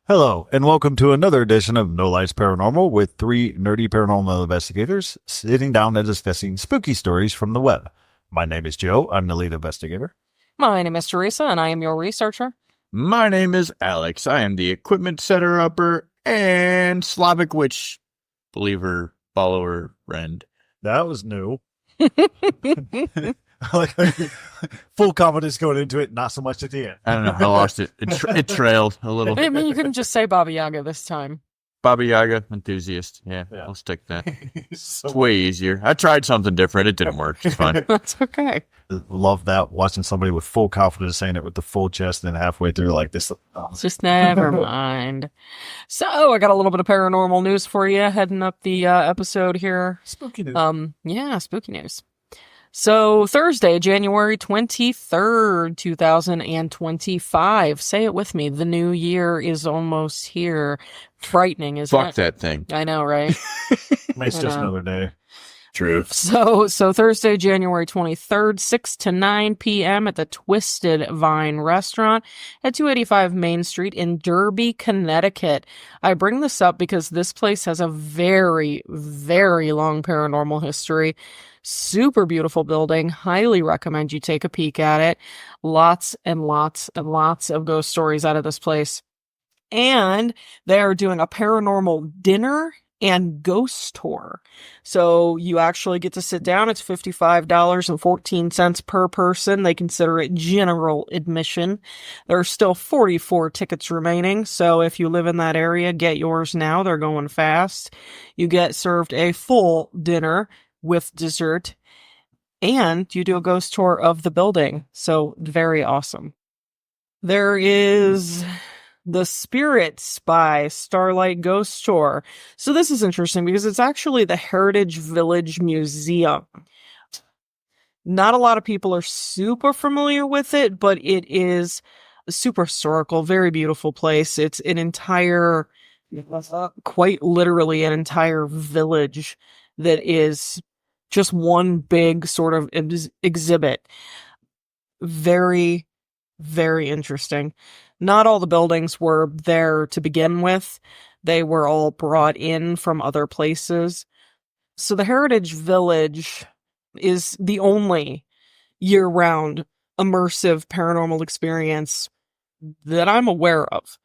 Hello, and welcome to another edition of No Lights Paranormal with three nerdy paranormal investigators sitting down and discussing spooky stories from the web. My name is Joe. I'm the lead investigator. My name is Teresa, and I am your researcher. My name is Alex. I am the equipment setter-upper and Slavic witch believer, follower, friend. That was new. Like full confidence going into it, not so much at the end. I don't know. I lost it. It trailed a little. I mean, you couldn't just say Baba Yaga this time. Baba Yaga enthusiast. Yeah, I'll stick that. So, It's way easier. I tried something different. It didn't work. It's fine. That's okay. love that, watching somebody with full confidence saying it with the full chest and then halfway through like this. Just never mind. So, I got a little bit of paranormal news for you heading up the episode here. Spooky news. Yeah, spooky news. So, Thursday, January 23rd, 2025. Say it with me. The new year is almost here. Frightening, isn't it? Fuck that thing. I know, right? It's just another day. True. So Thursday, January 23rd, 6 to 9 p.m. at the Twisted Vine Restaurant at 285 Main Street in Derby, Connecticut. I bring this up because this place has a very, very long paranormal history. Super beautiful building. Highly recommend you take a peek at it. Lots and lots and lots of ghost stories out of this place. And they are doing a paranormal dinner and ghost tour. So you actually get to sit down. It's $55.14 per person. They consider it general admission. There are still 44 tickets remaining. So if you live in that area, get yours now. They're going fast. You get served a full dinner with dessert, and you do a ghost tour of the building. So very awesome. There is the Spirits by Starlight Ghost Tour. So this is interesting because it's actually the Heritage Village Museum. Not a lot of people are super familiar with it, but it is super historical, very beautiful place. It's an entire, quite literally an entire village that is just one big sort of exhibit. Very, very interesting. Not all the buildings were there to begin with. They were all brought in from other places. So the Heritage Village is the only year-round immersive paranormal experience that I'm aware of.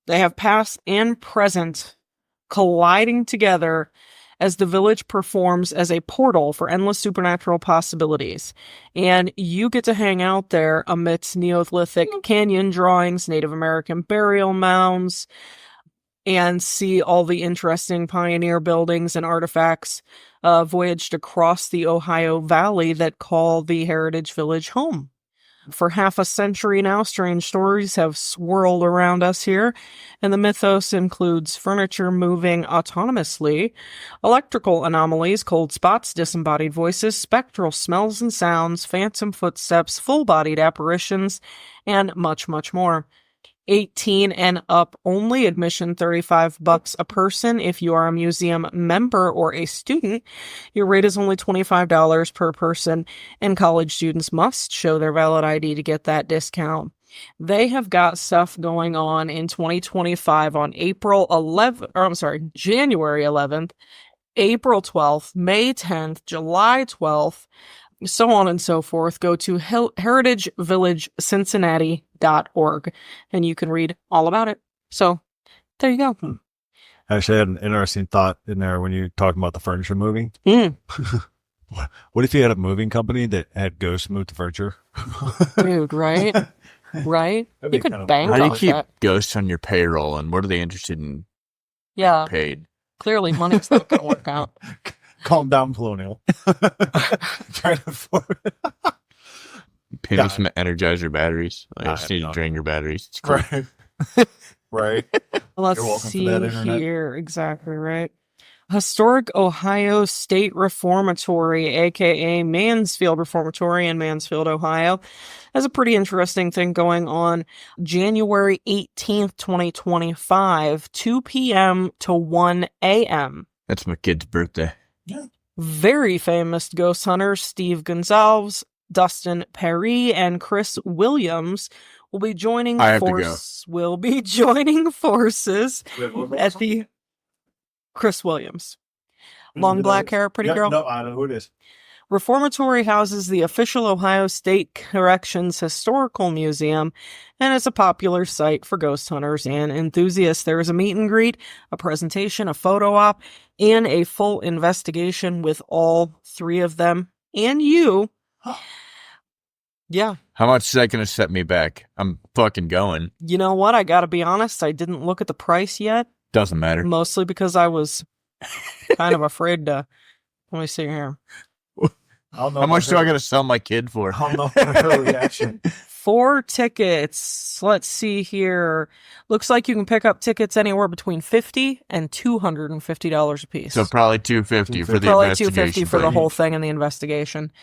They have past and present colliding together as the village performs as a portal for endless supernatural possibilities. And you get to hang out there amidst Neolithic canyon drawings, Native American burial mounds, and see all the interesting pioneer buildings and artifacts voyaged across the Ohio Valley that call the Heritage Village home. For half a century now, strange stories have swirled around us here, and the mythos includes furniture moving autonomously, electrical anomalies, cold spots, disembodied voices, spectral smells and sounds, phantom footsteps, full-bodied apparitions, and much, much more. 18 and up only, admission $35 a person. If you are a museum member or a student, your rate is only $25 per person, and college students must show their valid ID to get that discount. They have got stuff going on in 2025 on January 11th, April 12th, May 10th, July 12th, so on and so forth. Go to heritagevillageCincinnati.org and you can read all about it. So there you go. Actually, I had an interesting thought in there when you're talking about the furniture moving. What if you had a moving company that had ghosts move the furniture? Dude, right? Right? You could bank How do you off keep that. ghosts on your payroll, and what are they interested in Yeah, paid? clearly money's not going to work out. Calm down, Colonial. Trying to afford it. Pay me some Energizer batteries. I just need to drain your batteries. It's cool. Right. Right. Let's You're welcome for see that, Internet. here. Exactly right. Historic Ohio State Reformatory, aka Mansfield Reformatory in Mansfield, Ohio, has a pretty interesting thing going on. January 18th, 2025, 2 p.m. to 1 a.m. That's my kid's birthday. Very famous ghost hunters Steve Gonzalez, Dustin Perry, and Chris Williams will be joining I have to go. will be joining forces at the Chris Williams. Long black hair, pretty girl. No, I know who it is. Reformatory houses the official Ohio State Corrections Historical Museum and is a popular site for ghost hunters and enthusiasts. There is a meet and greet, a presentation, a photo op, and a full investigation with all three of them and you. Yeah. How much is that going to set me back? I'm fucking going. You know what? I gotta be honest, I didn't look at the price yet. Doesn't matter. Mostly because I was kind of afraid to. Let me see here. How much do I got to sell my kid for? I don't know her reaction. 4 tickets. Let's see here. Looks like you can pick up tickets anywhere between $50 and $250 a piece. So probably $250 for the probably investigation. $250 for the whole thing and the investigation.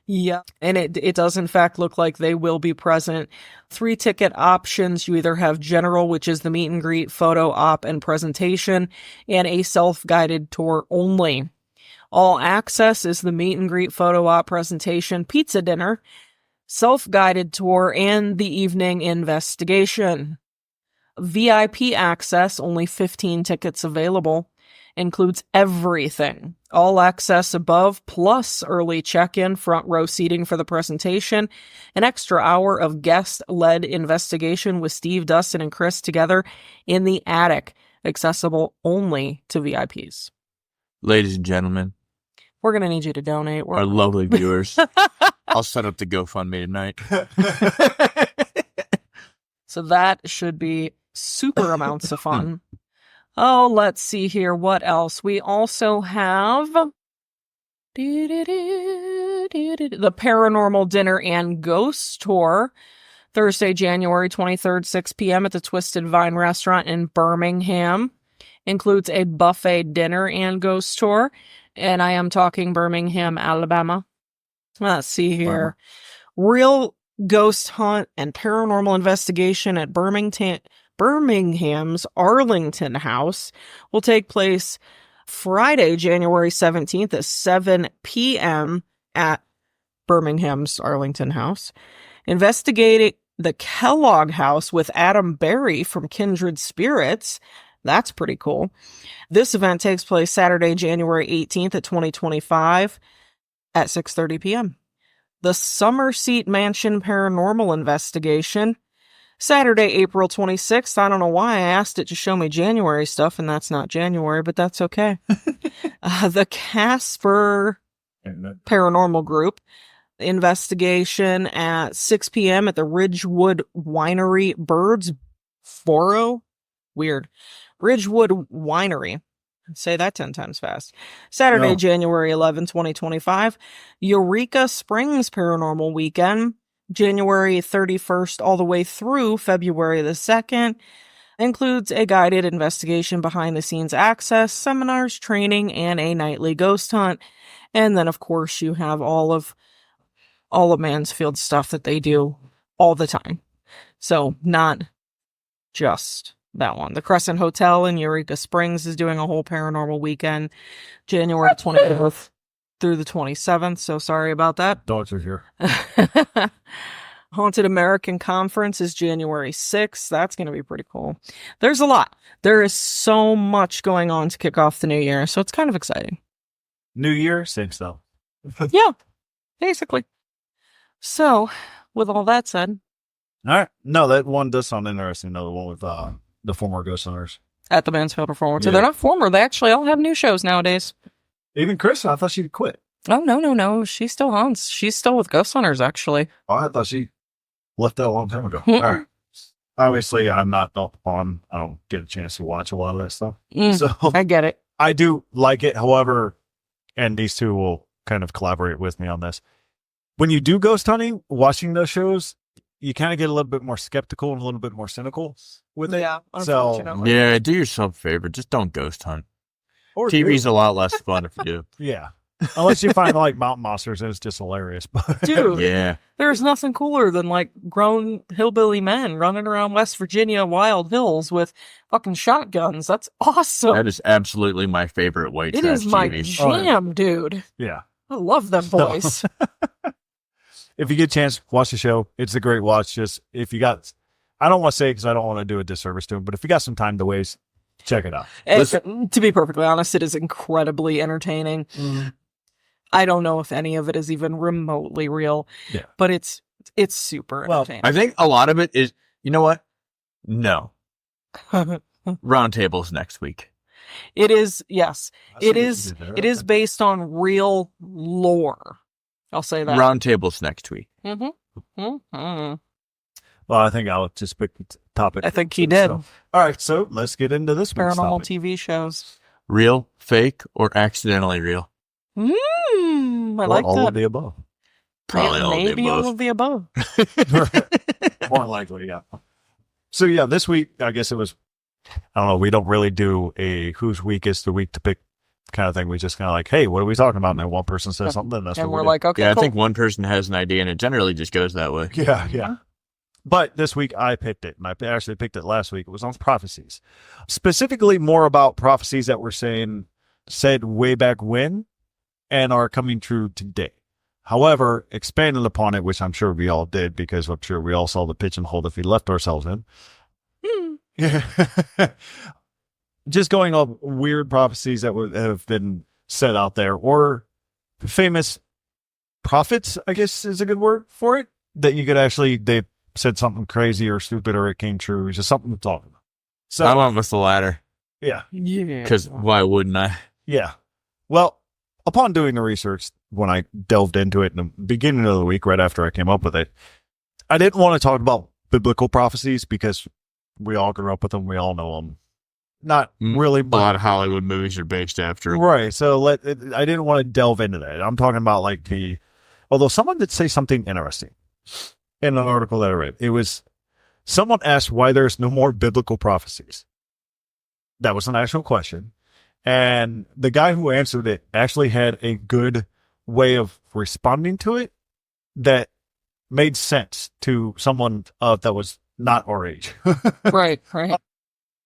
Yeah, and it does in fact look like they will be present. 3 ticket options. You either have general, which is the meet and greet, photo op, and presentation, and a self-guided tour only. All access is the meet and greet, photo op, presentation, pizza dinner, self-guided tour, and the evening investigation. VIP access, only 15 tickets available, includes everything. All access above, plus early check-in, front row seating for the presentation, an extra hour of guest-led investigation with Steve, Dustin, and Chris together in the attic, accessible only to VIPs. Ladies and gentlemen, we're going to need you to donate. Our lovely viewers, I'll set up the GoFundMe tonight. So that should be super amounts of fun. Oh, let's see here. What else? We also have the Paranormal Dinner and Ghost Tour, Thursday, January 23rd, 6 p.m. at the Twisted Vine Restaurant in Birmingham. Includes a buffet dinner and ghost tour. And I am talking Birmingham, Alabama. Let's see here. Real ghost hunt and paranormal investigation at Birmingham's Arlington House will take place Friday, January 17th at 7 p.m. at Birmingham's Arlington House. Investigating the Kellogg House with Adam Berry from Kindred Spirits. That's pretty cool. This event takes place Saturday, January 18th at 2025 at 6:30 p.m. The Summerseat Mansion Paranormal Investigation, Saturday, April 26th. I don't know why I asked it to show me January stuff, and that's not January, but that's okay. The Casper Paranormal Group investigation at 6 p.m. at the Ridgewood Winery Birdsboro. Weird. Ridgewood Winery. Say that 10 times fast. Saturday, January 11, 2025. Eureka Springs Paranormal Weekend. January 31st all the way through February the 2nd. Includes a guided investigation, behind-the-scenes access, seminars, training, and a nightly ghost hunt. And then, of course, you have all of Mansfield stuff that they do all the time. So, not just that one. The Crescent Hotel in Eureka Springs is doing a whole paranormal weekend, January 24th through the 27th. So sorry about that. Dogs are here. Haunted American Conference is January 6th. That's going to be pretty cool. There's a lot. There is so much going on to kick off the new year. So it's kind of exciting. New year, same stuff. Yeah, basically. So with all that said. All right. No, that one does sound interesting, though. The one with the former ghost hunters. At the Mansfield Performance. So Yeah. they're not former. They actually all have new shows nowadays. Even Chris, I thought she'd quit. Oh, no. She still haunts. She's still with Ghost Hunters, actually. Oh, I thought she left that a long time ago. All right. Obviously, I'm not on. I don't get a chance to watch a lot of that stuff. So I get it. I do like it. However, and these two will kind of collaborate with me on this. When you do ghost hunting, watching those shows, you kind of get a little bit more skeptical and a little bit more cynical with it. Yeah, So, unfortunately. Yeah, do yourself a favor. Just don't ghost hunt. or TV's a lot less fun if you do. yeah. Unless you find like mountain monsters, and it's just hilarious. But Dude, Yeah. there's nothing cooler than like grown hillbilly men running around West Virginia wild hills with fucking shotguns. That's awesome. That is absolutely my favorite white It trash is my TV. jam, dude. yeah. I love them boys. If you get a chance, watch the show. It's a great watch. Just if you got I don't want to say because I don't want to do a disservice to him, but if you got some time to waste, check it out. To be perfectly honest, it is incredibly entertaining. I don't know if any of it is even remotely real, but it's super entertaining. I think a lot of it is, you know what? No. Roundtables next week. It is, yes. It is based on real lore. I'll say that. Roundtables next week. Well, I think Alex just picked the topic. I think he did. So, all right, so let's get into this week's Paranormal topic. TV shows. Real, fake, or accidentally real? I like all that. of the above. Probably Maybe all all of the above. More likely, yeah. So yeah, this week, I guess it was, I don't know, we don't really do a whose week is the week to pick kind of thing. We just kind of like, hey, what are we talking about? And then one person says something, and that's And what we're we like, okay, Yeah, cool. I think one person has an idea, and it generally just goes that way. do. Yeah. But this week I picked it, and I actually picked it last week. It was on prophecies, specifically more about prophecies that were said way back when and are coming true today. However, expanding upon it, which I'm sure we all did, because I'm sure we all saw the pigeonhole that we left ourselves in. Just going off weird prophecies that have been said out there, or famous prophets, I guess is a good word for it, that you could actually, they said something crazy or stupid or it came true. It's just something to talk about. So I went with the latter. Yeah. Because why wouldn't I? Yeah. Well, upon doing the research, when I delved into it in the beginning of the week, right after I came up with it, I didn't want to talk about biblical prophecies because we all grew up with them. We all know them. Not really. A lot of Hollywood movies are based after them. Right. So I didn't want to delve into that. I'm talking about although someone did say something interesting in an article that I read. It was, someone asked why there's no more biblical prophecies. That was an actual question. And the guy who answered it actually had a good way of responding to it that made sense to someone that was not our age. Right.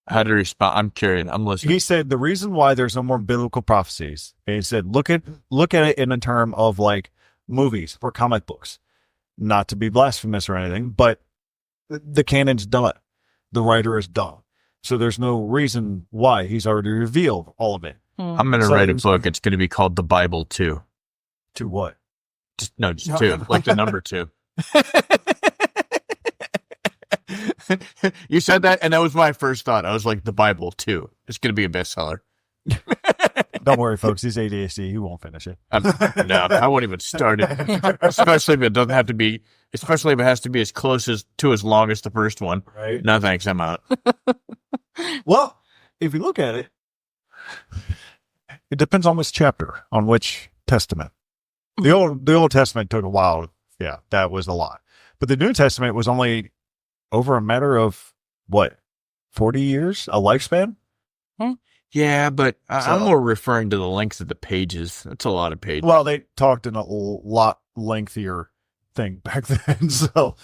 How to respond? I'm curious. I'm listening. He said the reason why there's no more biblical prophecies, and he said, look at it in a term of like movies or comic books. Not to be blasphemous or anything, but the canon's done. The writer is done. So there's no reason why. He's already revealed all of it. I'm going to write a book. It's going to be called The Bible 2. To what? Just 2. Like the number 2. You said that, and that was my first thought. I was like, The Bible 2. It's going to be a bestseller. Don't worry, folks. He's ADHD. He won't finish it. No, I won't even start it. Especially if it doesn't have to be, especially if it has to be as close as long as the first one. Right. No, thanks. I'm out. Well, if you look at it, it depends on which chapter, on which testament. The Old Testament took a while. Yeah, that was a lot. But the New Testament was only over a matter of, 40 years? A lifespan? Yeah, but I'm more referring to the length of the pages. That's a lot of pages. Well, they talked in a lot lengthier thing back then, so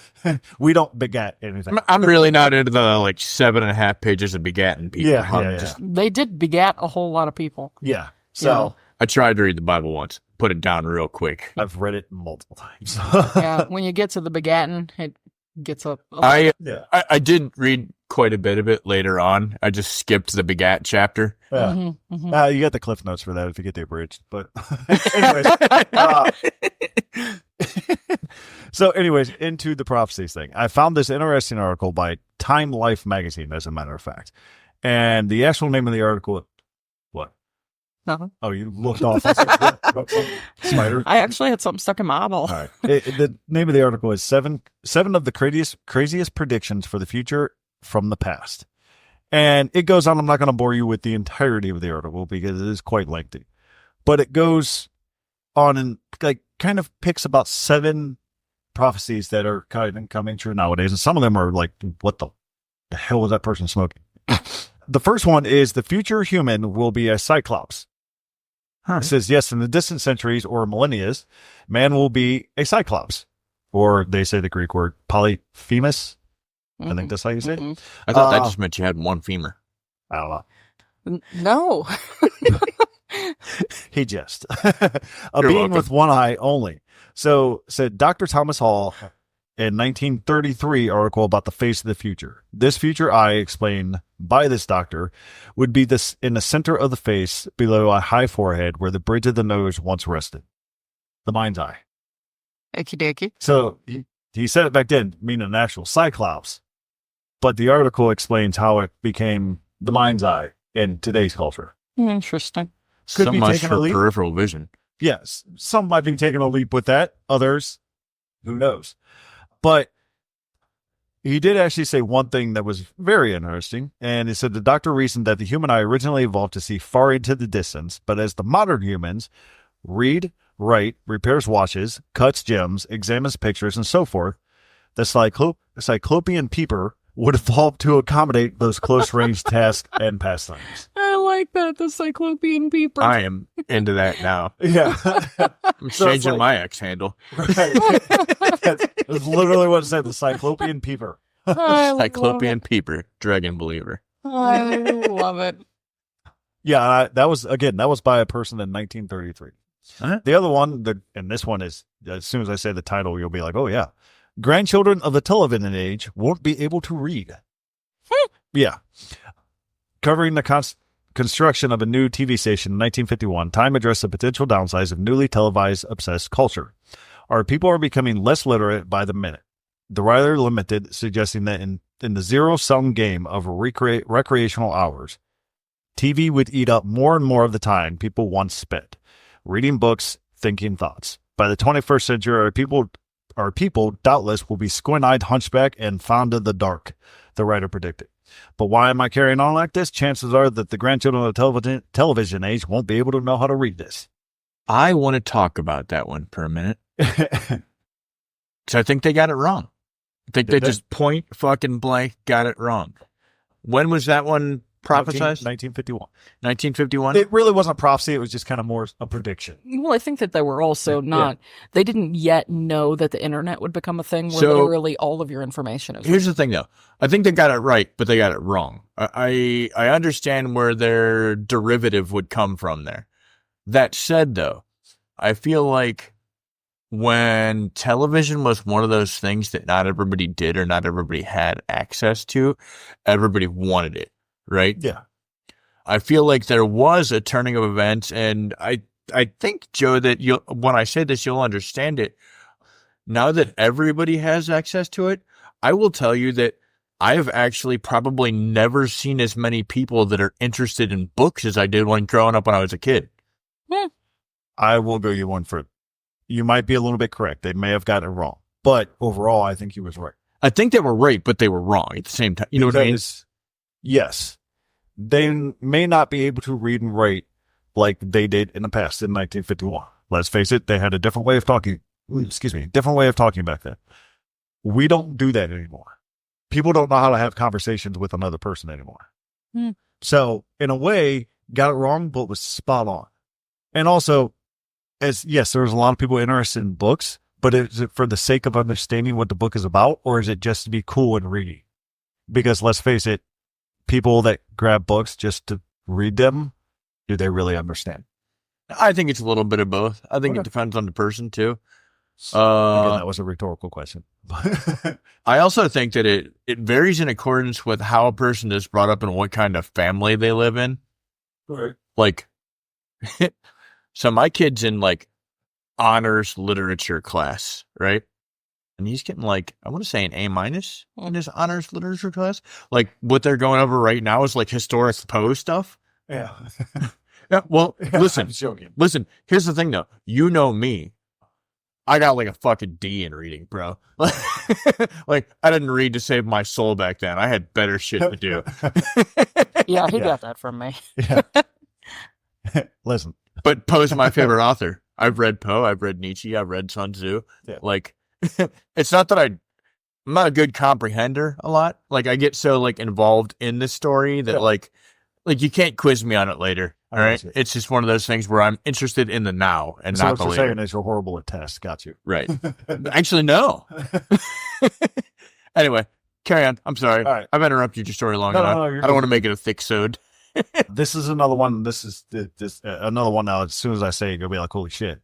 we don't begat anything. I'm really not into the 7.5 pages of begatting people. Yeah. They did begat a whole lot of people. Yeah. So I tried to read the Bible once. Put it down real quick. I've read it multiple times. Yeah, when you get to the begatting, it gets up. I did read quite a bit of it later on. I just skipped the begat chapter. Yeah. You got the cliff notes for that if you get the abridged. But anyways, into the prophecies thing. I found this interesting article by Time Life magazine, as a matter of fact. And the actual name of the article, what? Nothing. Oh, you looked off. Spider. I actually had something stuck in my eyeball. All right. The name of the article is seven of the craziest predictions for the future from the past. And it goes on. I'm not going to bore you with the entirety of the article because it is quite lengthy. But it goes on and kind of picks about 7 prophecies that are kind of coming true nowadays. And some of them are like, what the hell was that person smoking? The first one is the future human will be a cyclops. It says, yes, in the distant centuries or millennia, man will be a cyclops. Or they say the Greek word polyphemus. I think that's how you say it. I thought that just meant you had one femur. I don't know. No. He just. A being with one eye only. So said Dr. Thomas Hall a 1933 article about the face of the future. This future eye, explained by this doctor, would be this in the center of the face below a high forehead where the bridge of the nose once rested. The mind's eye. Okie dokie. So he said it back then, meaning an actual cyclops. But the article explains how it became the mind's eye in today's culture. Interesting. Could So be much taking a for leap. peripheral vision. Yes, some might be taking a leap with that. Others, who knows? But he did actually say one thing that was very interesting. And he said the doctor reasoned that the human eye originally evolved to see far into the distance. But as the modern humans read, write, repairs watches, cuts gems, examines pictures, and so forth, the cyclopean peeper would evolve to accommodate those close-range tasks and pastimes. I like that, the cyclopean peeper. I am into that now. Yeah. I'm So it's changing like- my X handle. Right. That's literally what it said, the cyclopean peeper. I love Cyclopean peeper, dragon believer. it. I love it. Yeah, that was by a person in 1933. Huh? The other one, and this one is, as soon as I say the title, you'll be like, oh yeah. Grandchildren of the television age won't be able to read. Yeah. Covering the construction of a new TV station in 1951, Time addressed the potential downsides of newly televised obsessed culture. Our people are becoming less literate by the minute. The writer limited, suggesting that in the zero-sum game of recreational hours, TV would eat up more and more of the time people once spent reading books, thinking thoughts. By the 21st century, our people doubtless will be squint-eyed hunchback and fond of the dark, the writer predicted. But why am I carrying on like this? Chances are that the grandchildren of the television age won't be able to know how to read this. I want to talk about that one for a minute. Because I think they got it wrong. I think they Did they? just point fucking blank got it wrong. When was that one prophesized? 1951. 1951? It really wasn't a prophecy. It was just kind of more a prediction. Well, I think that they were also not, they didn't yet know that the internet would become a thing where So- literally all of your information is. Here's the thing, though. I think they got it right, but they got it wrong. I understand where their derivative would come from there. That said, though, I feel like when television was one of those things that not everybody did or not everybody had access to, everybody wanted it, right? Yeah. I feel like there was a turning of events, and I think, Joe, that when I say this, you'll understand it. Now that everybody has access to it, I will tell you that I have actually probably never seen as many people that are interested in books as I did when growing up when I was a kid. I will go you one further. You might be a little bit correct. They may have gotten it wrong. But overall, I think he was right. I think they were right, but they were wrong at the same time. You know what I mean? Because, yes. They may not be able to read and write like they did in the past in 1951. Let's face it, they had a different way of talking. Different way of talking back then. We don't do that anymore. People don't know how to have conversations with another person anymore. So, in a way, got it wrong, but was spot on. And also, yes, there's a lot of people interested in books, but is it for the sake of understanding what the book is about, or is it just to be cool and reading? Because let's face it, people that grab books just to read them, do they really understand? I think it's a little bit of both. I think Okay. it depends on the person, too. Again, that was a rhetorical question. I also think that it varies in accordance with how a person is brought up and what kind of family they live in. Right. Like, so my kid's in like honors literature class, right? And he's getting like, I want to say an A- in his honors literature class. Like what they're going over right now is like historic Poe stuff. Yeah. Yeah. Well, listen, I'm joking. listen, here's the thing though. You know me. I got like a fucking D in reading, bro. Like I didn't read to save my soul back then. I had better shit to do. Yeah, he Yeah. got that from me. Yeah. Listen. But Poe's my favorite author. I've read Poe. I've read Nietzsche. I've read Sun Tzu. Yeah. Like, it's not that I'm not a good comprehender a lot. Like, I get so like involved in the story that Yeah. like you can't quiz me on it later. All I right. see. It's just one of those things where I'm interested in the now and So not what the you're later. saying is you're horrible at tests. Got you. Right. Actually, no. Anyway, carry on. I'm sorry. All right. I've interrupted your story long No, enough. no, you're I don't want good. to make it a thick sode. This is another one. This is another one now. As soon as I say it, you'll be like, holy shit.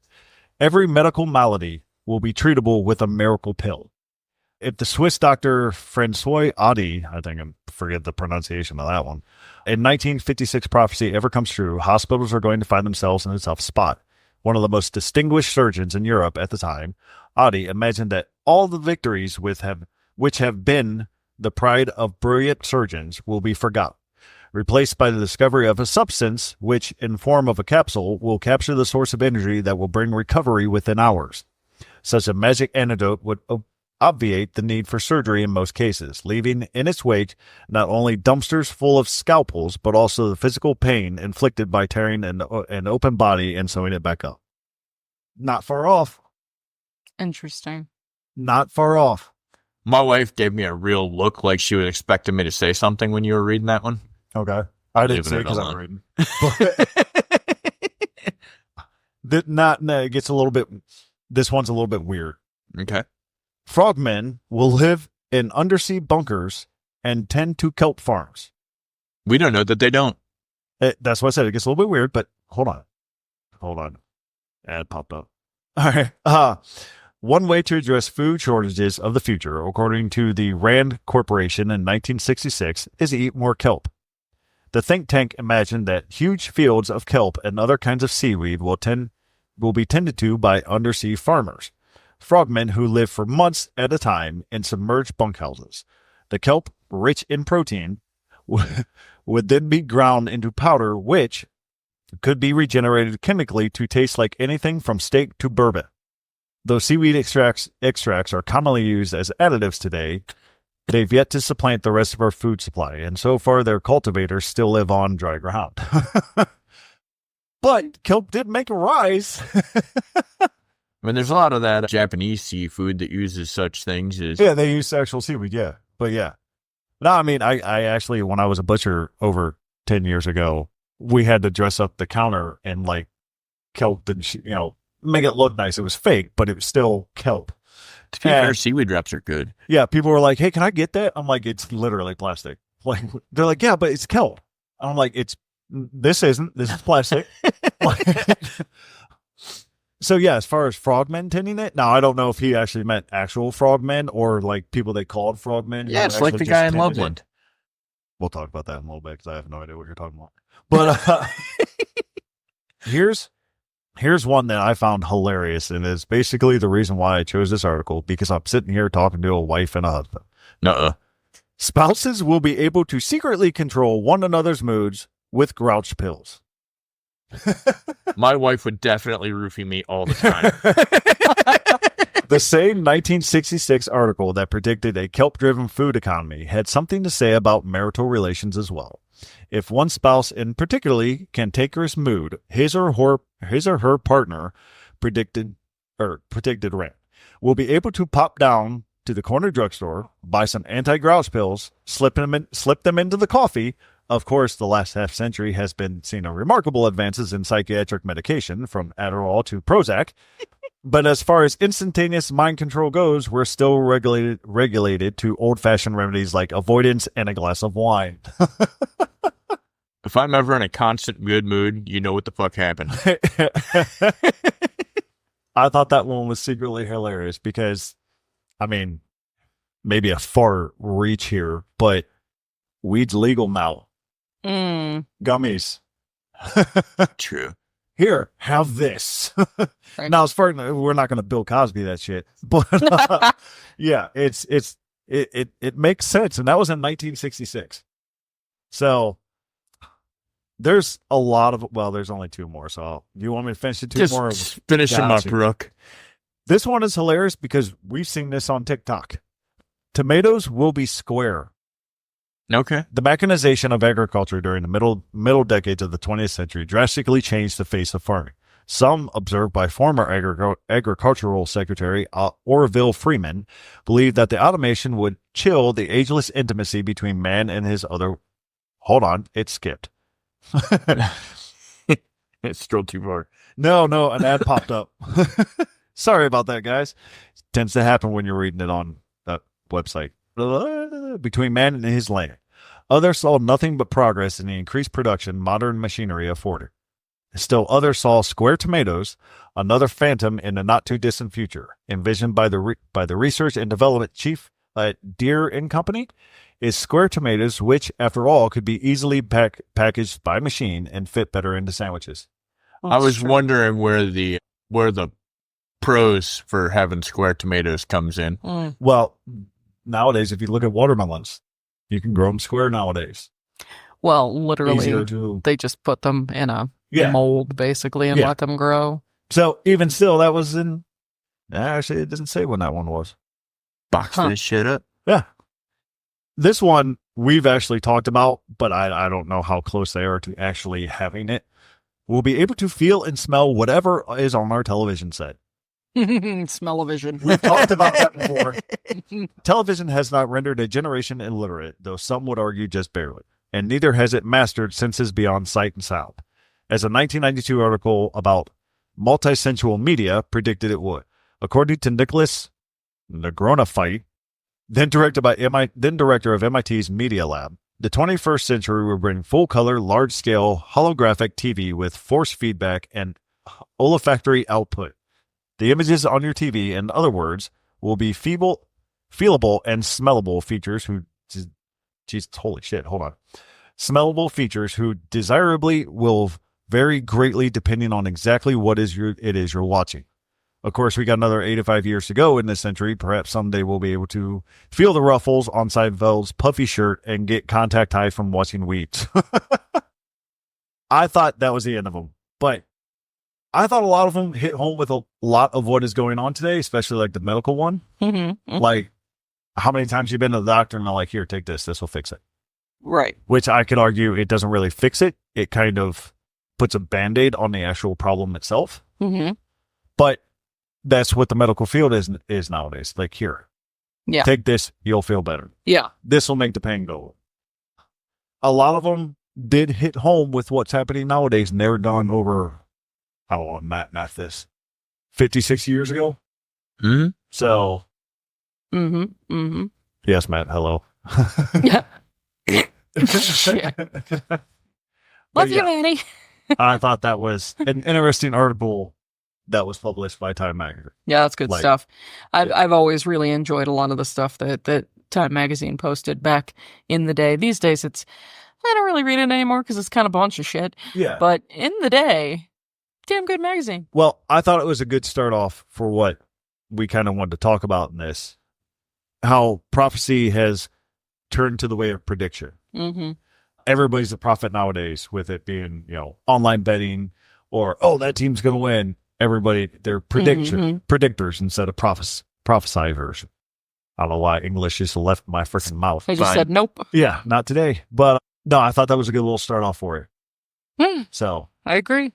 Every medical malady will be treatable with a miracle pill. If the Swiss doctor Francois Adi, I think I forget the pronunciation of that one, in 1956 prophecy ever comes true, hospitals are going to find themselves in a tough spot. One of the most distinguished surgeons in Europe at the time, Adi, imagined that all the victories which have been the pride of brilliant surgeons will be forgotten, replaced by the discovery of a substance which, in form of a capsule, will capture the source of energy that will bring recovery within hours. Such a magic antidote would obviate the need for surgery in most cases, leaving in its wake not only dumpsters full of scalpels, but also the physical pain inflicted by tearing an open body and sewing it back up. Not far off. Interesting. Not far off. My wife gave me a real look like she was expecting me to say something when you were reading that one. Okay. I didn't Leaving say it because I'm alone. reading. It gets a little bit, this one's a little bit weird. Okay. Frogmen will live in undersea bunkers and tend to kelp farms. We don't know that they don't. That's what I said. It gets a little bit weird, but hold on. Ad popped up. All right. One way to address food shortages of the future, according to the Rand Corporation in 1966, is to eat more kelp. The think tank imagined that huge fields of kelp and other kinds of seaweed will be tended to by undersea farmers, frogmen who live for months at a time in submerged bunkhouses. The kelp, rich in protein, would then be ground into powder, which could be regenerated chemically to taste like anything from steak to bourbon. Though seaweed extracts are commonly used as additives today, they've yet to supplant the rest of our food supply, and so far their cultivators still live on dry ground. But kelp did make a rise. I mean, there's a lot of that Japanese seafood that uses such things as... Yeah, they use actual seaweed, yeah. But yeah. No, I mean, I actually, when I was a butcher over 10 years ago, we had to dress up the counter and like kelp and, make it look nice. It was fake, but it was still kelp. To be fair, seaweed wraps are good. Yeah, people were like, hey, can I get that? I'm like, it's literally plastic. Like, they're like, yeah, but it's kelp. I'm like, this is plastic. So yeah, as far as frogmen tending it, now I don't know if he actually meant actual frogmen or like people they called frogmen. Yeah, it's like the guy in Loveland. We'll talk about that in a little bit because I have no idea what you're talking about. But here's one that I found hilarious, and is basically the reason why I chose this article, because I'm sitting here talking to a wife and a husband. Nuh-uh. Spouses will be able to secretly control one another's moods with grouch pills. My wife would definitely roofie me all the time. The same 1966 article that predicted a kelp-driven food economy had something to say about marital relations as well. If one spouse in particularly can take his mood, his or her partner predicted rant, will be able to pop down to the corner drugstore, buy some anti-grouch pills, slip them into the coffee. Of course, the last half century has been seen a remarkable advances in psychiatric medication, from Adderall to Prozac. But as far as instantaneous mind control goes, we're still regulated to old-fashioned remedies like avoidance and a glass of wine. If I'm ever in a constant good mood, you know what the fuck happened. I thought that one was secretly hilarious because, I mean, maybe a far reach here, but weed's legal now. Gummies. True. Here, have this. Right. Now, as far as we're not going to Bill Cosby that shit, but yeah, it makes sense, and that was in 1966. So there's a lot of there's only two more. So do you want me to finish the two more? Just finish them up, Brooke. This one is hilarious because we've seen this on TikTok. Tomatoes will be square. Okay. The mechanization of agriculture during the middle decades of the 20th century drastically changed the face of farming. Some, observed by former agricultural secretary Orville Freeman, believed that the automation would chill the ageless intimacy between man and his other... Hold on, it skipped. It strolled too far. No, an ad popped up. Sorry about that, guys. It tends to happen when you're reading it on that website. Between man and his land. Others saw nothing but progress in the increased production modern machinery afforded. Still others saw square tomatoes, another phantom in the not-too-distant future, envisioned by the research and development chief at Deere and Company is square tomatoes, which, after all, could be easily packaged by machine and fit better into sandwiches. I was wondering where the pros for having square tomatoes comes in. Well, nowadays, if you look at watermelons, you can grow them square nowadays. Well, literally, Easier to... they just put them in a mold, basically, and let them grow. So, even still, that was in... Actually, it doesn't say when that one was. Box this shit up. Yeah. This one, we've actually talked about, but I don't know how close they are to actually having it. We'll be able to feel and smell whatever is on our television set. Smell-o-vision. We've talked about that before. Television has not rendered a generation illiterate, though some would argue just barely, and neither has it mastered senses beyond sight and sound, as a 1992 article about multisensual media predicted it would. According to Nicholas Negronophyte, then director of MIT's Media Lab, the 21st century will bring full-color, large-scale, holographic TV with force feedback and olfactory output. The images on your TV, in other words, will be feelable and smellable features holy shit, hold on. Smellable features who desirably will vary greatly depending on exactly what it is you're watching. Of course, we got another 85 years to go in this century. Perhaps someday we'll be able to feel the ruffles on Seinfeld's puffy shirt and get contact high from watching Weeds. I thought that was the end of them, but I thought a lot of them hit home with a lot of what is going on today, especially like the medical one. Mm-hmm. Like, how many times you've been to the doctor and they're like, here, take this. This will fix it. Right. Which I could argue it doesn't really fix it. It kind of puts a Band-Aid on the actual problem itself. Mm-hmm. But that's what the medical field is nowadays. Like, here, take this, you'll feel better. Yeah. This will make the pain go away. A lot of them did hit home with what's happening nowadays, and they were done over, how long, Matt, this, 56 years ago? Mm-hmm. So. Mm-hmm. Mm-hmm. Yes, Matt, hello. Yeah. Love you, Manny. I thought that was an interesting article that was published by Time Magazine. Yeah, that's good stuff. I've always really enjoyed a lot of the stuff that Time Magazine posted back in the day. These days, I don't really read it anymore because it's kind of a bunch of shit. Yeah. But in the day, damn good magazine. Well, I thought it was a good start off for what we kind of wanted to talk about in this. How prophecy has turned to the way of prediction. Mm-hmm. Everybody's a prophet nowadays, with it being, online betting or, that team's going to win. Everybody, they're predictors instead of prophesizers. I don't know why English just left my freaking mouth. I just said nope. Yeah, not today. But no, I thought that was a good little start off for it. So I agree.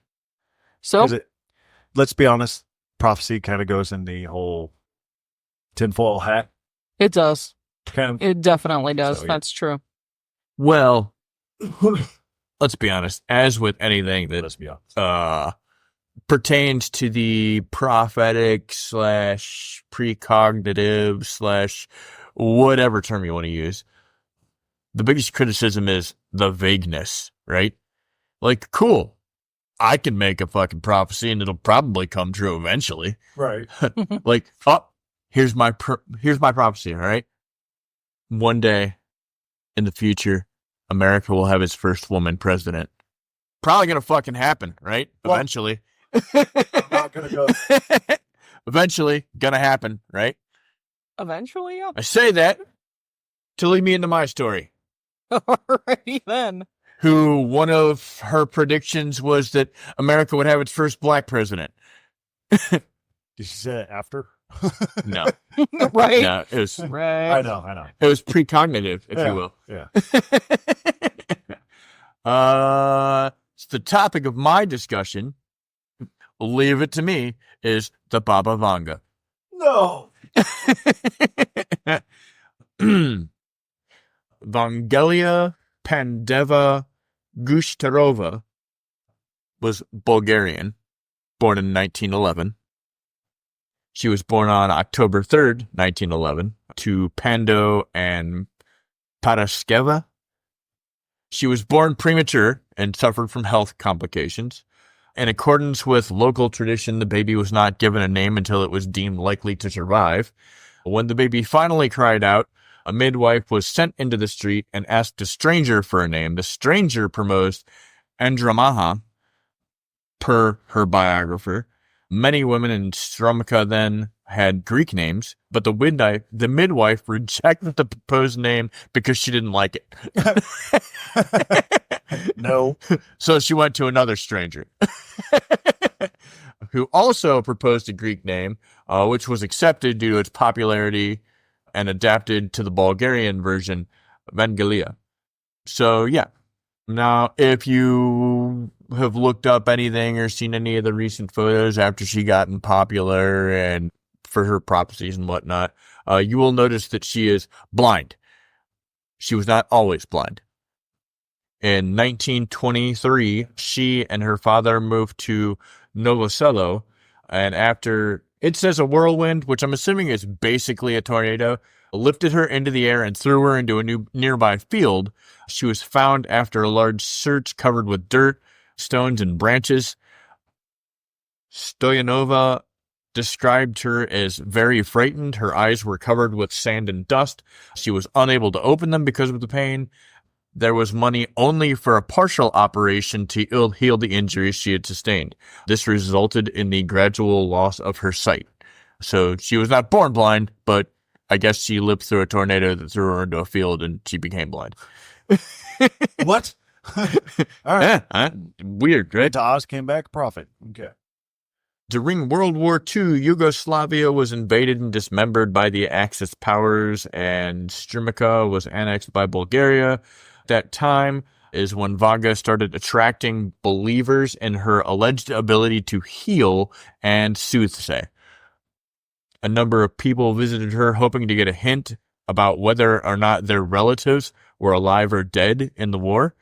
So let's be honest, prophecy kind of goes in the whole tinfoil hat. It does. Kind of. It definitely does. So, yeah. That's true. Well, let's be honest. As with anything that pertains to the prophetic / precognitive / whatever term you want to use, the biggest criticism is the vagueness, right? Like, cool, I can make a fucking prophecy and it'll probably come true eventually. Right. Like, here's my prophecy, all right? One day in the future, America will have its first woman president. Probably gonna fucking happen, right? Well, eventually. I'm not gonna go. Eventually, gonna happen, right? Eventually, yeah. I say that to lead me into my story. Alrighty then. Who one of her predictions was that America would have its first black president. Did she say that after? No. Right. No, it was right. I know. It was precognitive, if you will. Yeah. It's the topic of my discussion. Leave it to me, is the Baba Vanga. No. Vangelia Pandeva Gushtarova was Bulgarian, born in 1911. She was born on October 3rd, 1911, to Pando and Paraskeva. She was born premature and suffered from health complications. In accordance with local tradition, the baby was not given a name until it was deemed likely to survive. When the baby finally cried out, a midwife was sent into the street and asked a stranger for a name. The stranger proposed Andromacha, per her biographer. Many women in Strumica then had Greek names, but the midwife rejected the proposed name because she didn't like it. No. So she went to another stranger who also proposed a Greek name, which was accepted due to its popularity and adapted to the Bulgarian version, Vangelia. So, yeah. Now, if you have looked up anything or seen any of the recent photos after she gotten popular and for her prophecies and whatnot, you will notice that she is blind. She was not always blind. In 1923, she and her father moved to Novosello, and after, it says a whirlwind, which I'm assuming is basically a tornado, lifted her into the air and threw her into a nearby field. She was found after a large search covered with dirt, stones, and branches. Stoyanova described her as very frightened. Her eyes were covered with sand and dust. She was unable to open them because of the pain. There was money only for a partial operation to heal the injuries she had sustained. This resulted in the gradual loss of her sight. So she was not born blind, but I guess she lived through a tornado that threw her into a field and she became blind. What? All right. Yeah, weird, right? To Oz came back a prophet. Okay. During World War II, Yugoslavia was invaded and dismembered by the Axis powers, and Strumica was annexed by Bulgaria. That time is when Vanga started attracting believers in her alleged ability to heal and soothsay. A number of people visited her hoping to get a hint about whether or not their relatives were alive or dead in the war.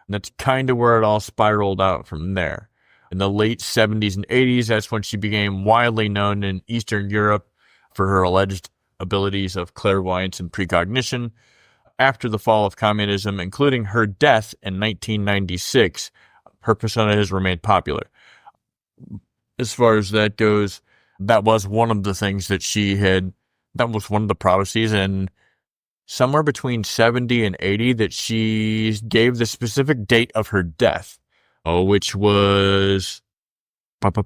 And that's kind of where it all spiraled out from there. In the late 70s and 80s, that's when she became widely known in Eastern Europe for her alleged abilities of clairvoyance and precognition. After the fall of communism, including her death in 1996, her persona has remained popular. As far as that goes, that was one of the things that that was one of the prophecies, and somewhere between 70 and 80 that she gave the specific date of her death, which was August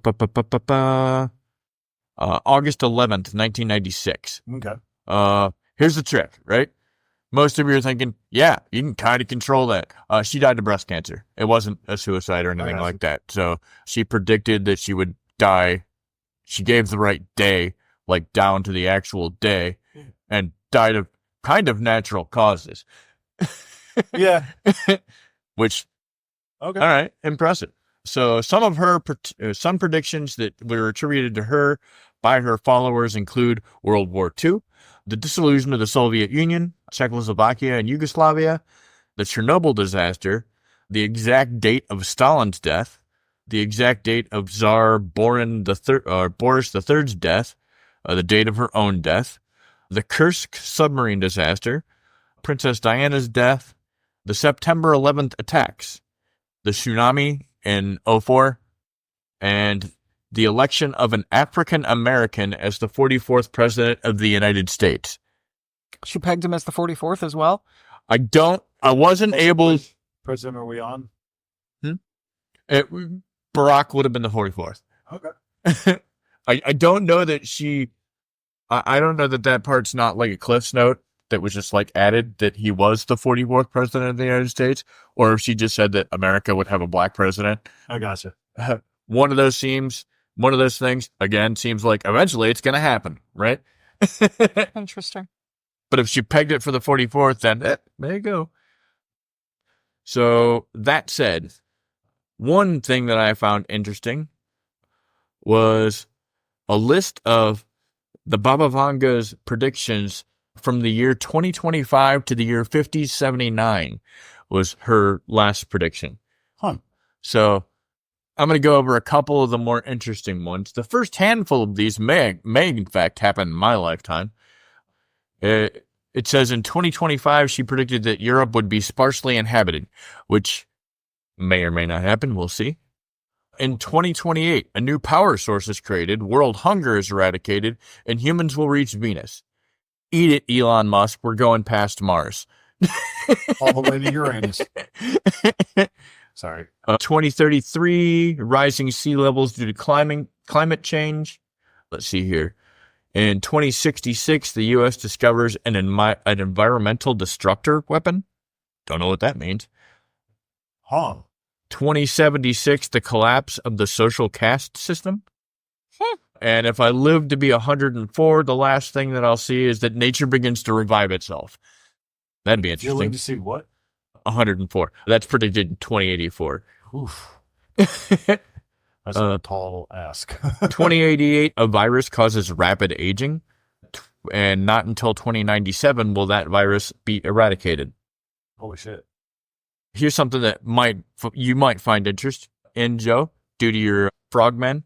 11th, 1996. Okay. Here's the trick, right? Most of you are thinking, yeah, you can kind of control that. She died of breast cancer. It wasn't a suicide or anything like that. So she predicted that she would die. She gave the right day, like down to the actual day, and died of kind of natural causes. Yeah. Which, okay. All right, impressive. So some predictions that were attributed to her by her followers include World War II, the dissolution of the Soviet Union, Czechoslovakia, and Yugoslavia, the Chernobyl disaster, the exact date of Stalin's death, the exact date of Tsar Boris III's death, the date of her own death, the Kursk submarine disaster, Princess Diana's death, the September 11th attacks, the tsunami in 2004, and the election of an African American as the 44th president of the United States. She pegged him as the 44th as well? I wasn't able... President are we on? Barack would have been the 44th. Okay. I don't know that I don't know that part's not like a Cliff's note that was just like added that he was the 44th president of the United States, or if she just said that America would have a black president. I gotcha. One of those things, again, seems like eventually it's going to happen, right? Interesting. But if she pegged it for the 44th, then there you go. So that said, one thing that I found interesting was a list of the Baba Vanga's predictions from the year 2025 to the year 5079 was her last prediction. Huh. So I'm going to go over a couple of the more interesting ones. The first handful of these may in fact happen in my lifetime. It says in 2025, she predicted that Europe would be sparsely inhabited, which may or may not happen. We'll see. In 2028, a new power source is created, world hunger is eradicated, and humans will reach Venus. Eat it, Elon Musk. We're going past Mars. All the way to Uranus. Sorry. 2033, rising sea levels due to climate change. Let's see here. In 2066, the U.S. discovers an environmental destructor weapon. Don't know what that means. Huh. 2076, the collapse of the social caste system. And if I live to be 104, the last thing that I'll see is that nature begins to revive itself. That'd be You're interesting. looking to see what? 104. That's predicted in 2084. Oof. That's a tall ask. 2088, a virus causes rapid aging. And not until 2097 will that virus be eradicated. Holy shit. Here's something that you might find interest in, Joe, due to your frogmen.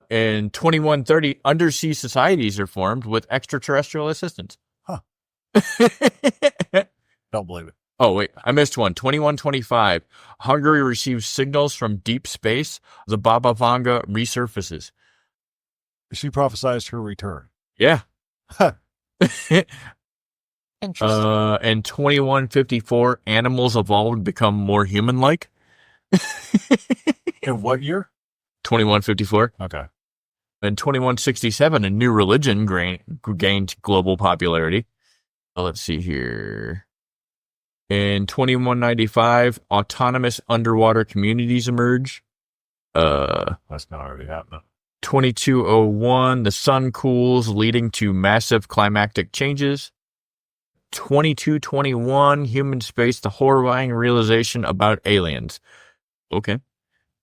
In 2130, undersea societies are formed with extraterrestrial assistance. Huh. Don't believe it. Oh, wait, I missed one. 2125, Hungary receives signals from deep space. The Baba Vanga resurfaces. She prophesized her return. Yeah. Huh. Interesting. In 2154, animals evolved to become more human-like. In what year? 2154. Okay. In 2167, a new religion gained global popularity. Let's see here. In 2195, autonomous underwater communities emerge. That's not already happening. 2201, the sun cools, leading to massive climatic changes. 2221, human space, the horrifying realization about aliens. Okay.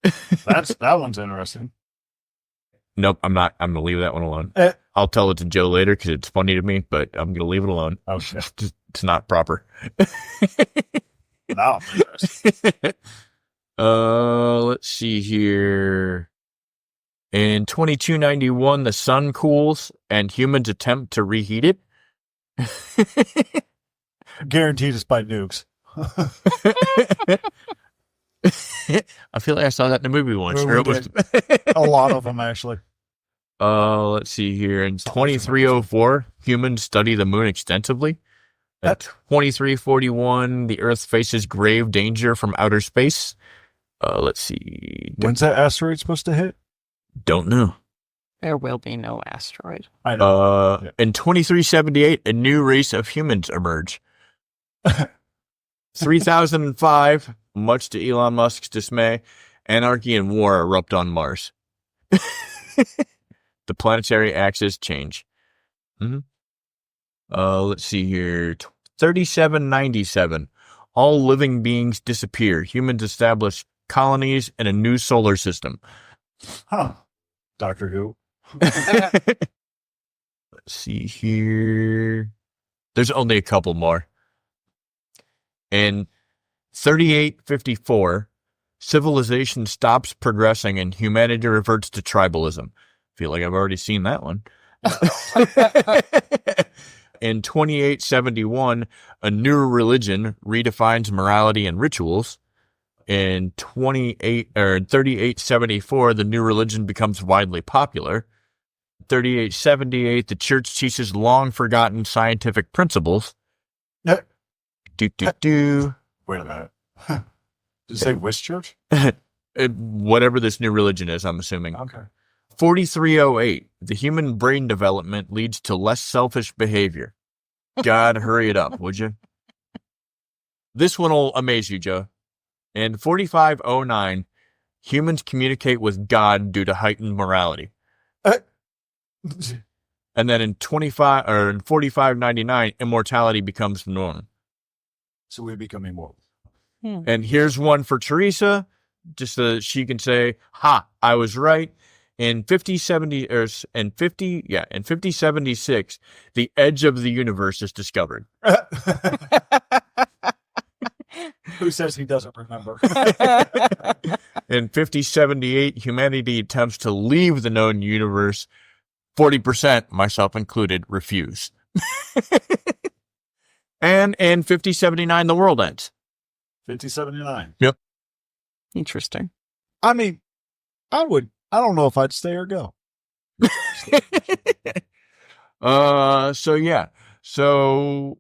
That one's interesting. Nope, I'm not. I'm going to leave that one alone. Eh. I'll tell it to Joe later because it's funny to me, but I'm going to leave it alone. Oh, shit. It's not proper. Now I'm interested. Let's see here. In 2291, the sun cools and humans attempt to reheat it. Guaranteed it's by nukes. I feel like I saw that in a movie once. Oh, Or it we was- A lot of them, actually. Let's see here. In 2304, humans study the moon extensively. At 2341, the Earth faces grave danger from outer space. Let's see. When's that asteroid supposed to hit? Don't know. There will be no asteroid. I know. Yeah. In 2378, a new race of humans emerge. 3005, much to Elon Musk's dismay, anarchy and war erupt on Mars. The planetary axis change. Let's see here. 3797, all living beings disappear. Humans establish colonies in a new solar system. Huh. Doctor Who. Let's see here. There's only a couple more. In 3854, civilization stops progressing and humanity reverts to tribalism. Feel like I've already seen that one. In 2871, a new religion redefines morality and rituals. In 3874, the new religion becomes widely popular. 3878, the church teaches long forgotten scientific principles. Yeah. Wait a minute. Did it say West Church? Whatever this new religion is, I'm assuming. Okay. 4308, the human brain development leads to less selfish behavior. God, hurry it up, would you? This one will amaze you, Joe. In 4509, humans communicate with God due to heightened morality. And then in 4599, immortality becomes the norm. So we're becoming immortal. And here's one for Teresa, just so that she can say, "Ha, I was right." In 5076, the edge of the universe is discovered. Who says he doesn't remember? In 5078, humanity attempts to leave the known universe. 40%, myself included, refuse. And in 5079, the world ends. 5079. Yep. Interesting. I mean, I don't know if I'd stay or go. So yeah, So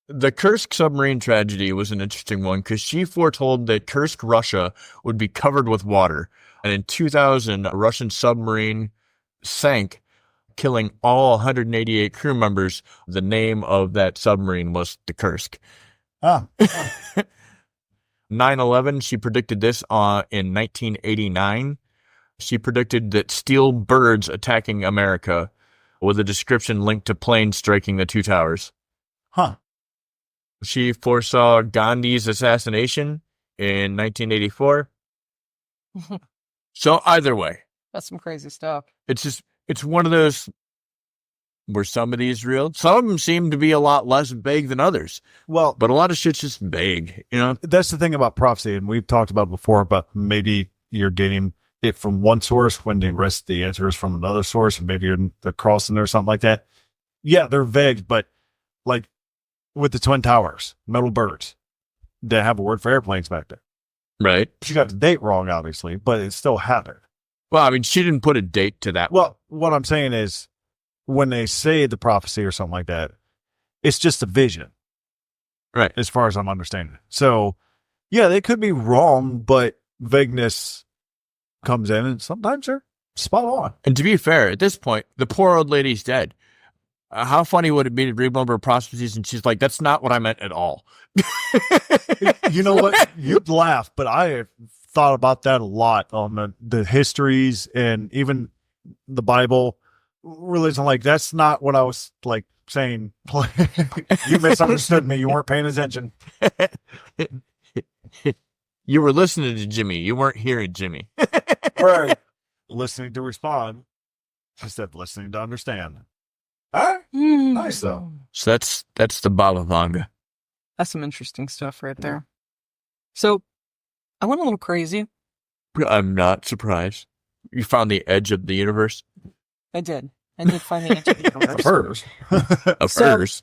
the Kursk submarine tragedy was an interesting one because she foretold that Kursk, Russia would be covered with water. And in 2000, a Russian submarine sank, killing all 188 crew members. The name of that submarine was the Kursk. Ah. 9/11, she predicted this in 1989. She predicted that steel birds attacking America with a description linked to planes striking the two towers. Huh. She foresaw Gandhi's assassination in 1984. So either way, That's some crazy stuff. it's one of those where some of these real, some of them seem to be a lot less vague than others, Well, but a lot of shit's just vague, you know? that's the thing about prophecy, and we've talked about before, but maybe you're getting it from one source when the answer is from another source, and maybe they're crossing or something like that. Yeah, they're vague, but like with the Twin Towers, metal birds, they have a word for airplanes back there. Right. She got the date wrong, obviously, but it still happened. Well, I mean, she didn't put a date to that. Well, what I'm saying is when they say the prophecy or something like that, it's just a vision. Right. As far as I'm understanding. So, yeah, they could be wrong, but vagueness comes in and sometimes they're spot on. And to be fair, at this point, the poor old lady's dead. How funny would it be to read one of her prophecies and she's like, that's not what I meant at all. You know what? You'd laugh, but I have thought about that a lot on the histories and even the Bible. Religion, like, that's not what I was like saying. You misunderstood me. You weren't paying attention. You were listening to Jimmy. You weren't hearing Jimmy. Right. Listening to respond instead of listening to understand. All right. Nice, though. So that's the Baba Vanga. That's some interesting stuff right there. So, I went a little crazy. I'm not surprised. You found the edge of the universe? I did find the answer. Of hers. Of So- hers.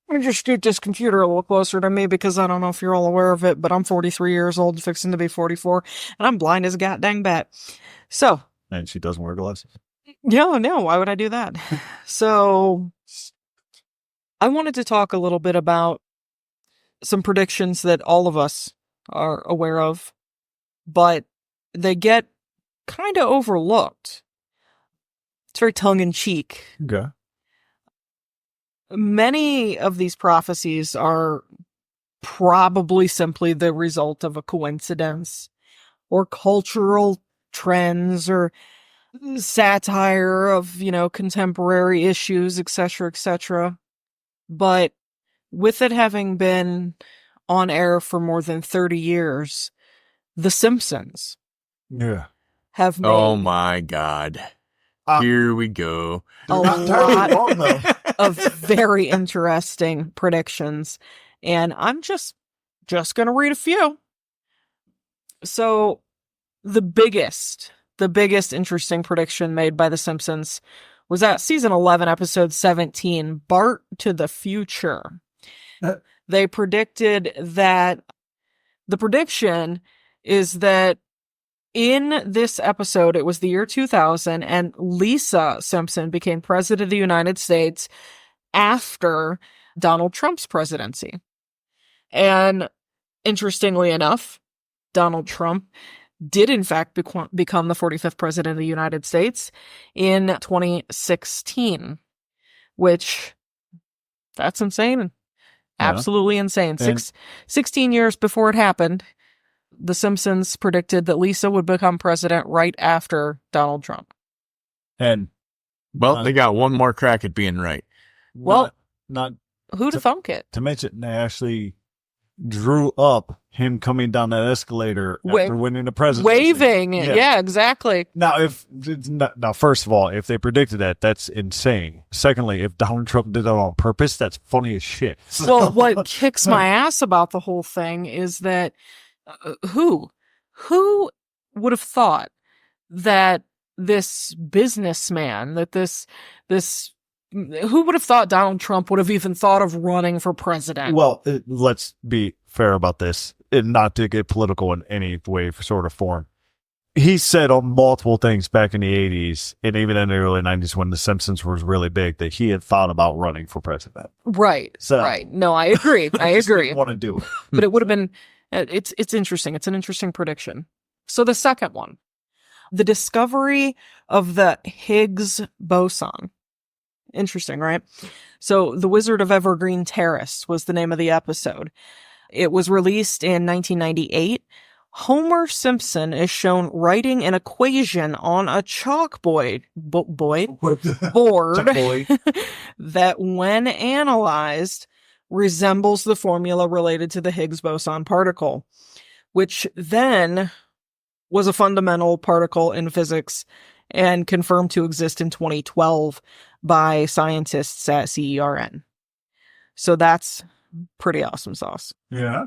Let me just scoot this computer a little closer to me because I don't know if you're all aware of it, but I'm 43 years old, fixing to be 44, and I'm blind as a goddamn bat. So, And she doesn't wear glasses. yeah, no, why would I do that? So, I wanted to talk a little bit about some predictions that all of us are aware of, but they get kind of overlooked. It's very tongue-in-cheek. Okay. Many of these prophecies are probably simply the result of a coincidence or cultural trends or satire of, contemporary issues, etc., etc. But with it having been on air for more than 30 years, The Simpsons Yeah. have made Oh my God. Uh, Here we go. a Not entirely lot wrong, though. of very interesting predictions, and I'm just going to read a few. So, the biggest interesting prediction made by The Simpsons was at season 11, episode 17, Bart to the Future. They predicted that the prediction is that in this episode, it was the year 2000, and Lisa Simpson became president of the United States after Donald Trump's presidency. And interestingly enough, Donald Trump did in fact become the 45th president of the United States in 2016, which, that's insane. Yeah. Absolutely insane. 16 years before it happened, The Simpsons predicted that Lisa would become president right after Donald Trump. And Well, they got one more crack at being right. Well, not who'd have thunk it? to mention, they actually drew up him coming down that escalator after winning the presidency. Waving. Yeah, exactly. Now, first of all, if they predicted that, that's insane. Secondly, if Donald Trump did that on purpose, that's funny as shit. Well, what kicks my ass about the whole thing is that who would have thought that this businessman, that this who would have thought Donald Trump would have even thought of running for president? Well, let's be fair about this, and not to get political in any way, sort of form. he said on multiple things back in the 80s and even in the early 90s when the Simpsons was really big that he had thought about running for president. Right. So- right. No, I agree. I just agree. didn't want to do it. But it would have been, it's interesting. It's an interesting prediction. So the second one, the discovery of the Higgs boson. Interesting, right? So The Wizard of Evergreen Terrace was the name of the episode. It was released in 1998. Homer Simpson is shown writing an equation on a chalkboard that, when analyzed, resembles the formula related to the Higgs boson particle, which then was a fundamental particle in physics and confirmed to exist in 2012 by scientists at CERN. So that's pretty awesome sauce. Yeah.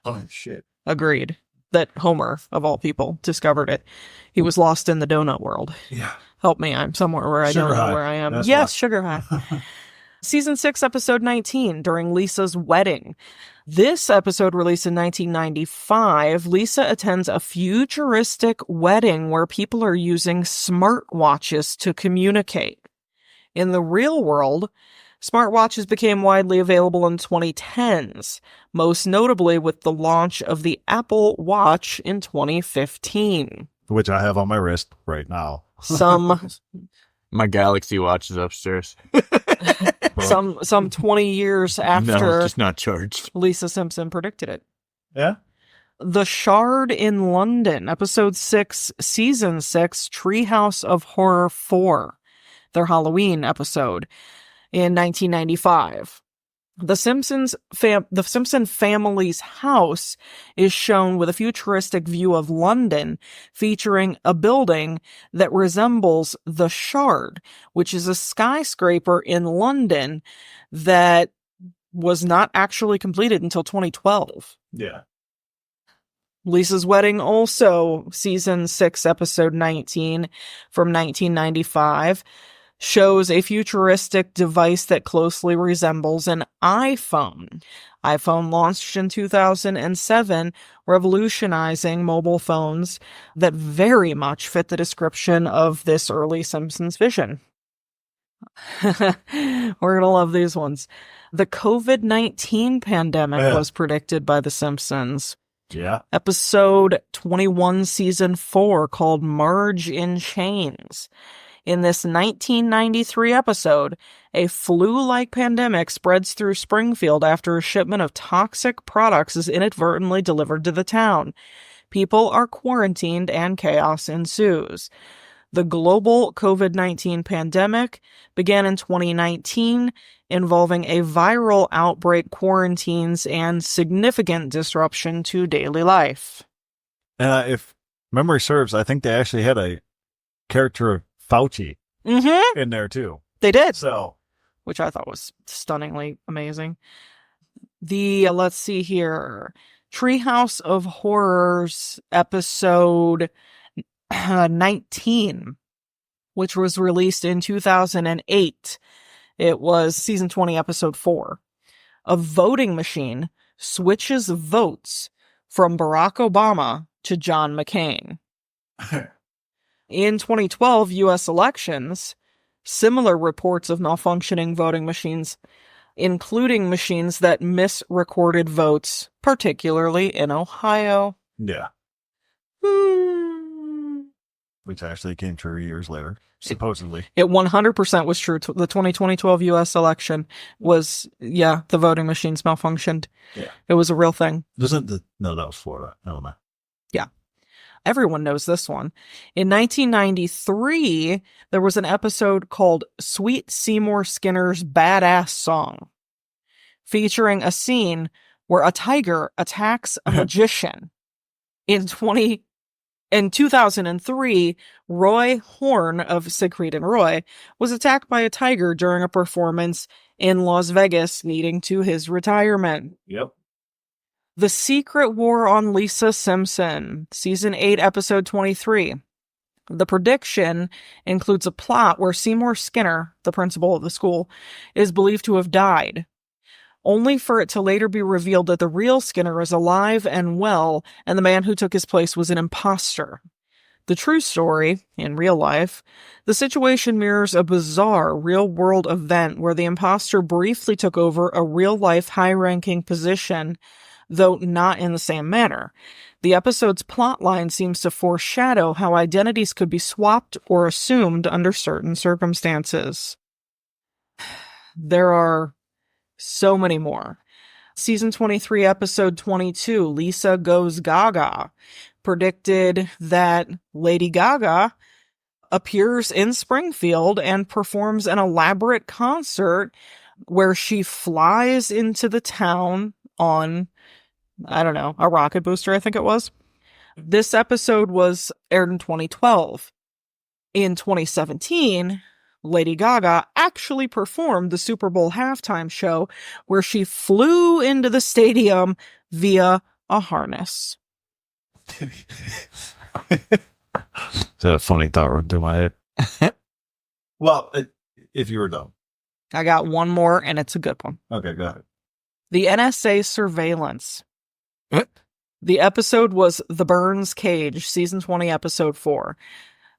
Oh, shit. Agreed. That Homer, of all people, discovered it. He was lost in the donut world. Yeah. Help me, I'm somewhere where I Sugar don't know high. where I am. That's Yes, why. sugar high. Season 6, episode 19, during Lisa's wedding. This episode, released in 1995, Lisa attends a futuristic wedding where people are using smartwatches to communicate. In the real world, smartwatches became widely available in 2010s, most notably with the launch of the Apple Watch in 2015. Which I have on my wrist right now. Some My Galaxy Watch is upstairs. some 20 years No, after it's just not charged. Lisa Simpson predicted it. Yeah. The Shard in London, episode 6, season 6, Treehouse of Horror 4, their Halloween episode in 1995. The Simpson family's house is shown with a futuristic view of London, featuring a building that resembles the Shard, which is a skyscraper in London that was not actually completed until 2012. Yeah. Lisa's Wedding, also season 6, episode 19 from 1995, shows a futuristic device that closely resembles an iPhone. iPhone launched in 2007, revolutionizing mobile phones that very much fit the description of this early Simpsons vision. We're gonna love these ones. The COVID-19 pandemic was predicted by The Simpsons. Yeah. Episode 21, season 4, called Marge in Chains. In this 1993 episode, a flu-like pandemic spreads through Springfield after a shipment of toxic products is inadvertently delivered to the town. People are quarantined and chaos ensues. The global COVID-19 pandemic began in 2019, involving a viral outbreak, quarantines, and significant disruption to daily life. If memory serves, I think they actually had a character of Fauci Mm-hmm. in there too. They did. So Which I thought was stunningly amazing. Let's see here, Treehouse of Horrors episode 19, which was released in 2008. It was season 20, episode 4. A voting machine switches votes from Barack Obama to John McCain. In 2012 U.S. elections, similar reports of malfunctioning voting machines, including machines that misrecorded votes, particularly in Ohio. yeah, which actually came true years later, supposedly. It 100% was true. The 2012 U.S. election was, the voting machines malfunctioned. Yeah. It was a real thing. No, that was Florida. Never mind. Everyone knows this one. In 1993, there was an episode called Sweet Seymour Skinner's Badass Song, featuring a scene where a tiger attacks a magician. In 2003, Roy Horn of Siegfried and Roy was attacked by a tiger during a performance in Las Vegas, leading to his retirement. Yep. The Secret War on Lisa Simpson, season 8, episode 23. The prediction includes a plot where Seymour Skinner, the principal of the school, is believed to have died, only for it to later be revealed that the real Skinner is alive and well, and the man who took his place was an imposter. The true story, in real life, the situation mirrors a bizarre real-world event where the imposter briefly took over a real-life high-ranking position, though not in the same manner. The episode's plotline seems to foreshadow how identities could be swapped or assumed under certain circumstances. There are so many more. Season 23, episode 22, Lisa Goes Gaga, predicted that Lady Gaga appears in Springfield and performs an elaborate concert where she flies into the town on, I don't know, a rocket booster, I think it was. This episode was aired in 2012. In 2017, Lady Gaga actually performed the Super Bowl halftime show where she flew into the stadium via a harness. Is that a funny thought run through my head? Well, if you were dumb. I got one more, and it's a good one. Okay, go ahead. The NSA surveillance. The episode was The Burns Cage, season 20, episode 4.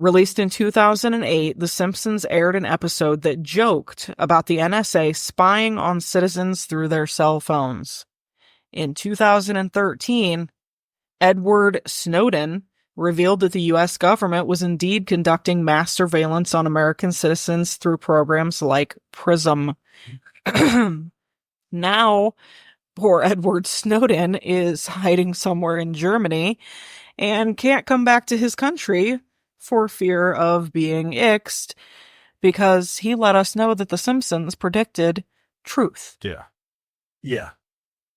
Released in 2008, The Simpsons aired an episode that joked about the NSA spying on citizens through their cell phones. In 2013, Edward Snowden revealed that the U.S. government was indeed conducting mass surveillance on American citizens through programs like PRISM. Now, poor Edward Snowden is hiding somewhere in Germany and can't come back to his country for fear of being ixed because he let us know that The Simpsons predicted truth. Yeah. Yeah.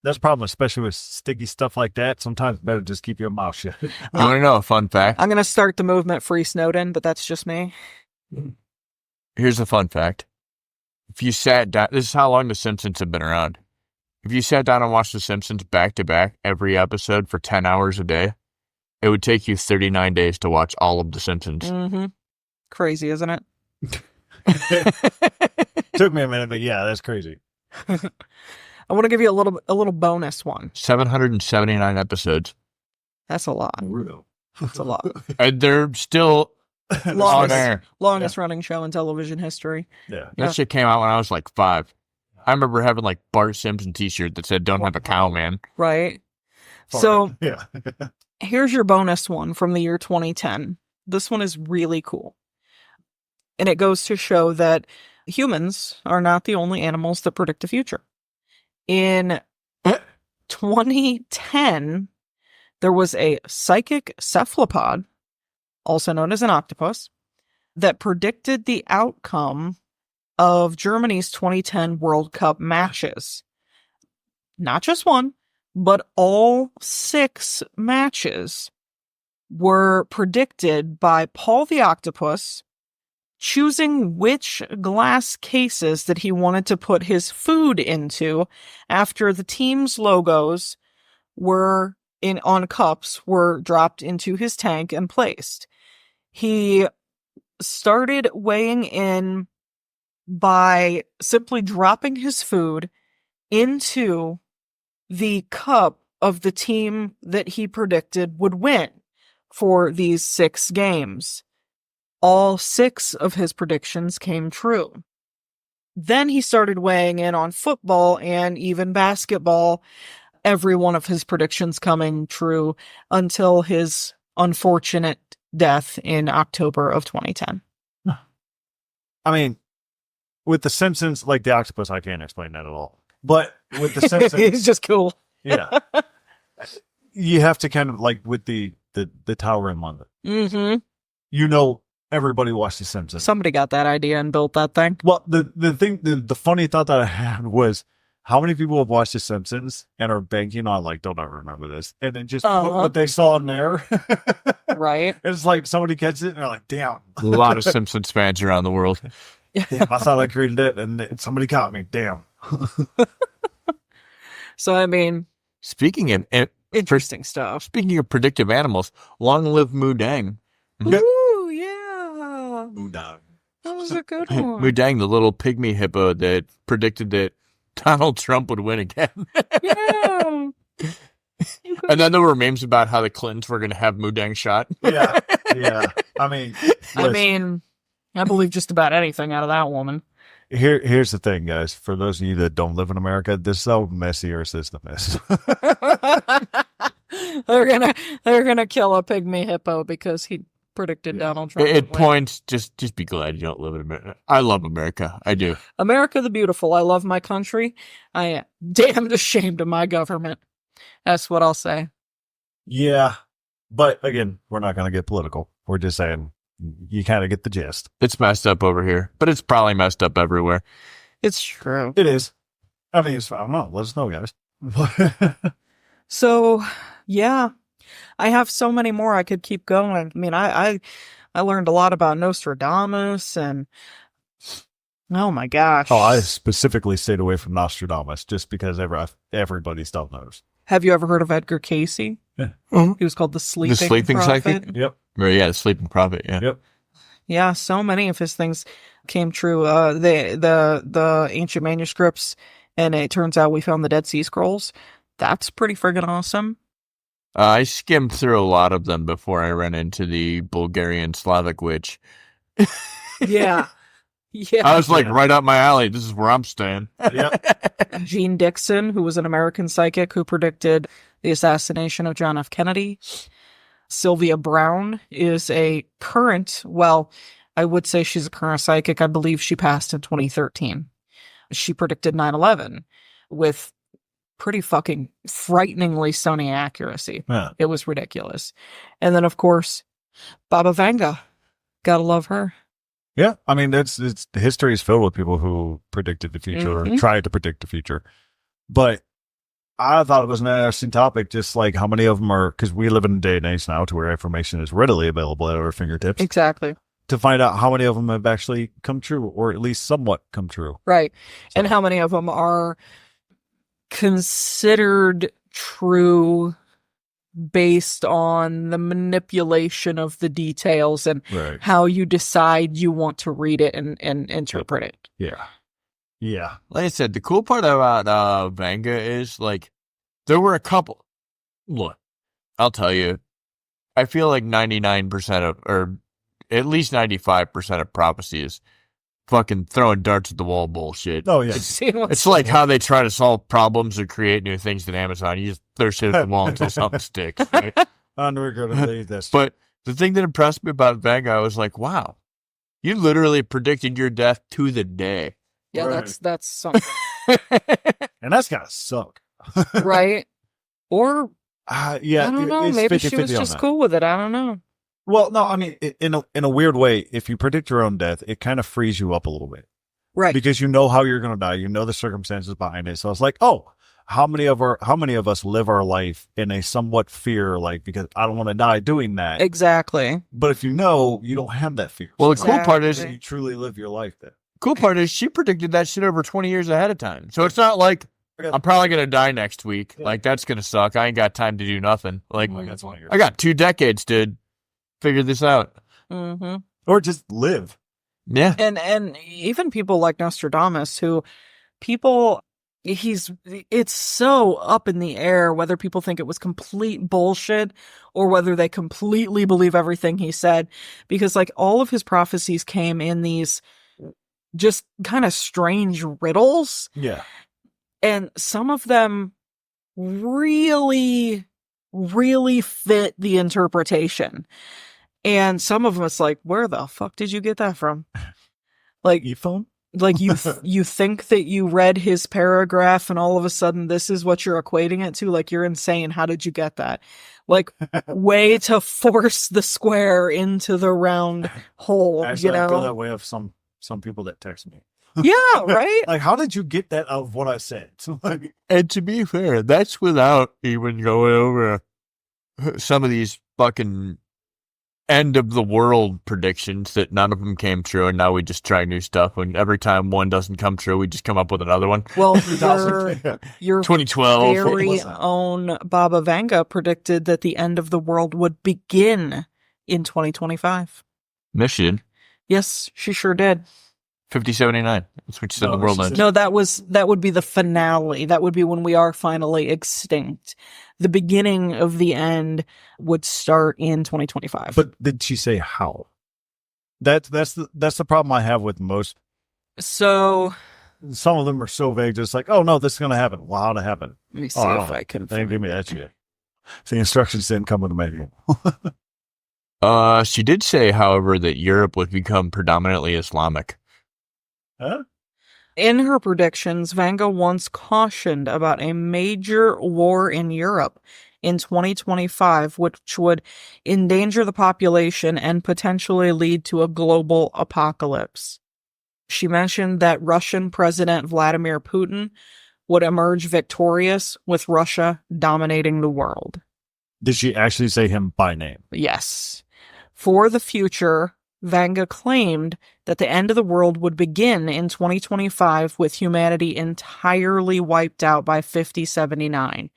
That's a problem, especially with sticky stuff like that. Sometimes it's better just keep your mouth shut. I want to know a fun fact. I'm going to start the movement Free Snowden, but that's just me. Here's a fun fact. If you sat down, this is how long The Simpsons have been around. If you sat down and watched The Simpsons back to back every episode for 10 hours a day, it would take you 39 days to watch all of The Simpsons. Mm-hmm. Crazy, isn't it? Took me a minute, but yeah, that's crazy. I want to give you a little bonus one. 779 episodes. That's a lot. Real. That's a lot. And they're still on air. Longest running show in television history. Yeah. That shit came out when I was like 5. I remember having like Bart Simpson t-shirt that said, "Don't have a cow, man." Right. So yeah. here's your bonus one from the year 2010. This one is really cool. And it goes to show that humans are not the only animals that predict the future. In 2010, there was a psychic cephalopod, also known as an octopus, that predicted the outcome of Germany's 2010 World Cup matches. Not just one, but all 6 matches were predicted by Paul the Octopus choosing which glass cases that he wanted to put his food into after the team's logos were on cups were dropped into his tank and placed. He started weighing in by simply dropping his food into the cup of the team that he predicted would win for these 6 games. All 6 of his predictions came true. Then he started weighing in on football and even basketball, every one of his predictions coming true until his unfortunate death in October of 2010. I mean, with The Simpsons, like the octopus, I can't explain that at all. But with The Simpsons, He's just cool. yeah, you have to kind of like with the tower in London. Mm-hmm. You know, everybody watched The Simpsons. Somebody got that idea and built that thing. Well, the funny thought that I had was how many people have watched The Simpsons and are banking on like, don't ever remember this, and then just put what they saw in there. Right. It's like somebody catches it and they're like, damn. A lot of Simpsons fans around the world. Damn, I thought I created it and somebody caught me. Damn. So, I mean, Speaking of interesting stuff. speaking of predictive animals, long live Mudang. Ooh, yeah. Udang. That was a good one. Mudang, the little pygmy hippo that predicted that Donald Trump would win again. Yeah. And then there were memes about how the Clintons were going to have Mudang shot. Yeah. Yeah. I mean, I listen, mean, I believe just about anything out of that woman. here's the thing, guys. For those of you that don't live in America, this is how messy our system is. they're gonna kill a pygmy hippo because he predicted Donald Trump. It would win. points, just be glad you don't live in America. I love America. I do. America the beautiful. I love my country. I am damned ashamed of my government. That's what I'll say. Yeah. But again, we're not going to get political. We're just saying you kind of get the gist. It's messed up over here, but it's probably messed up everywhere. It's true. It is. I mean, I don't know. Let us know, guys. So, yeah, I have so many more. I could keep going. I mean, I learned a lot about Nostradamus and oh my gosh. Oh, I specifically stayed away from Nostradamus just because everybody still knows. Have you ever heard of Edgar Casey? Yeah. He was called the Sleeping Psychic? Prophet. Yep. Yeah, the sleeping prophet. Yeah. Yep. Yeah, so many of his things came true. The ancient manuscripts, and it turns out we found the Dead Sea Scrolls. That's pretty friggin' awesome. I skimmed through a lot of them before I ran into the Bulgarian Slavic witch. Yeah. Yeah. I was like, right up my alley. This is where I'm staying. Yep. Gene Dixon, who was an American psychic who predicted the assassination of John F. Kennedy. Sylvia Brown is a current, well, I would say she's a current psychic. I believe she passed in 2013. She predicted 9/11 with pretty fucking frighteningly stunning accuracy. Yeah. It was ridiculous. And then, of course, Baba Vanga. Gotta love her. Yeah. I mean, history is filled with people who predicted the future or tried to predict the future. But I thought it was an interesting topic, just like how many of them are, because we live in a day and age now to where information is readily available at our fingertips. Exactly. To find out how many of them have actually come true, or at least somewhat come true. Right. And how many of them are considered true based on the manipulation of the details and Right. how you decide you want to read it and interpret it. Yeah. Yeah. Like I said, the cool part about Vanga is, like, there were a couple. Look, I'll tell you, I feel like 99% of, or at least 95% of prophecies fucking throwing darts at the wall bullshit. Oh, yeah. It's like how they try to solve problems or create new things at Amazon. You just throw shit at the wall until something sticks. Right? Unregrettably, this. But the thing that impressed me about Vanga, I was like, wow, you literally predicted your death to the day. Yeah, Right. that's something. And that's gotta suck. Right? Or, Yeah. I don't know, it's maybe she 50-50 was on just that. cool with it. I don't know. Well, no, I mean, in a weird way, if you predict your own death, it kind of frees you up a little bit. Right. Because you know how you're going to die. You know the circumstances behind it. So it's like, oh, how many of us live our life in a somewhat fear, like, because I don't want to die doing that. Exactly. But if you know, you don't have that fear. Well, the So cool part is, Exactly. you truly live your life then. she predicted that shit over 20 years ahead of time. So it's not like I'm probably going to die next week. Yeah. Like, that's going to suck. I ain't got time to do nothing. Like, That's 1 year. I got 2 decades to figure this out. Mm-hmm. Or just live. Yeah. And even people like Nostradamus, who it's so up in the air whether people think it was complete bullshit or whether they completely believe everything he said, because like all of his prophecies came in these just kind of strange riddles, Yeah. and some of them really, really fit the interpretation. And some of them, it's like, where the fuck did you get that from? Like, E-phone? like you think that you read his paragraph and all of a sudden this is what you're equating it to? Like, you're insane. How did you get that? Like, way to force the square into the round hole, Actually, I feel that you know? way of some people that text me. Yeah, right? Like, how did you get that out of what I said? Like, And to be fair, that's without even going over some of these fucking end of the world predictions that none of them came true, and now we just try new stuff. And every time one doesn't come true, we just come up with another one. Well, Yeah. your 2012. very What's that? own Baba Vanga predicted that the end of the world would begin in 2025. Michigan, Yes, she sure did. 5079. That's what you said No, the world she ends. said- No, that would be the finale. That would be when we are finally extinct. the beginning of the end would start in 2025. But did she say how? That's the problem I have with most. So Some of them are so vague, just like, oh no, this is going to happen. Well, how'd it happen? let me see Oh, if I can They didn't give me that shit. So the instructions didn't come with a manual. She did say, however, that Europe would become predominantly Islamic. Huh? In her predictions, Vanga once cautioned about a major war in Europe in 2025, which would endanger the population and potentially lead to a global apocalypse. She mentioned that Russian President Vladimir Putin would emerge victorious, with Russia dominating the world. Did she actually say him by name? Yes. For the future, Vanga claimed that the end of the world would begin in 2025 with humanity entirely wiped out by 5079.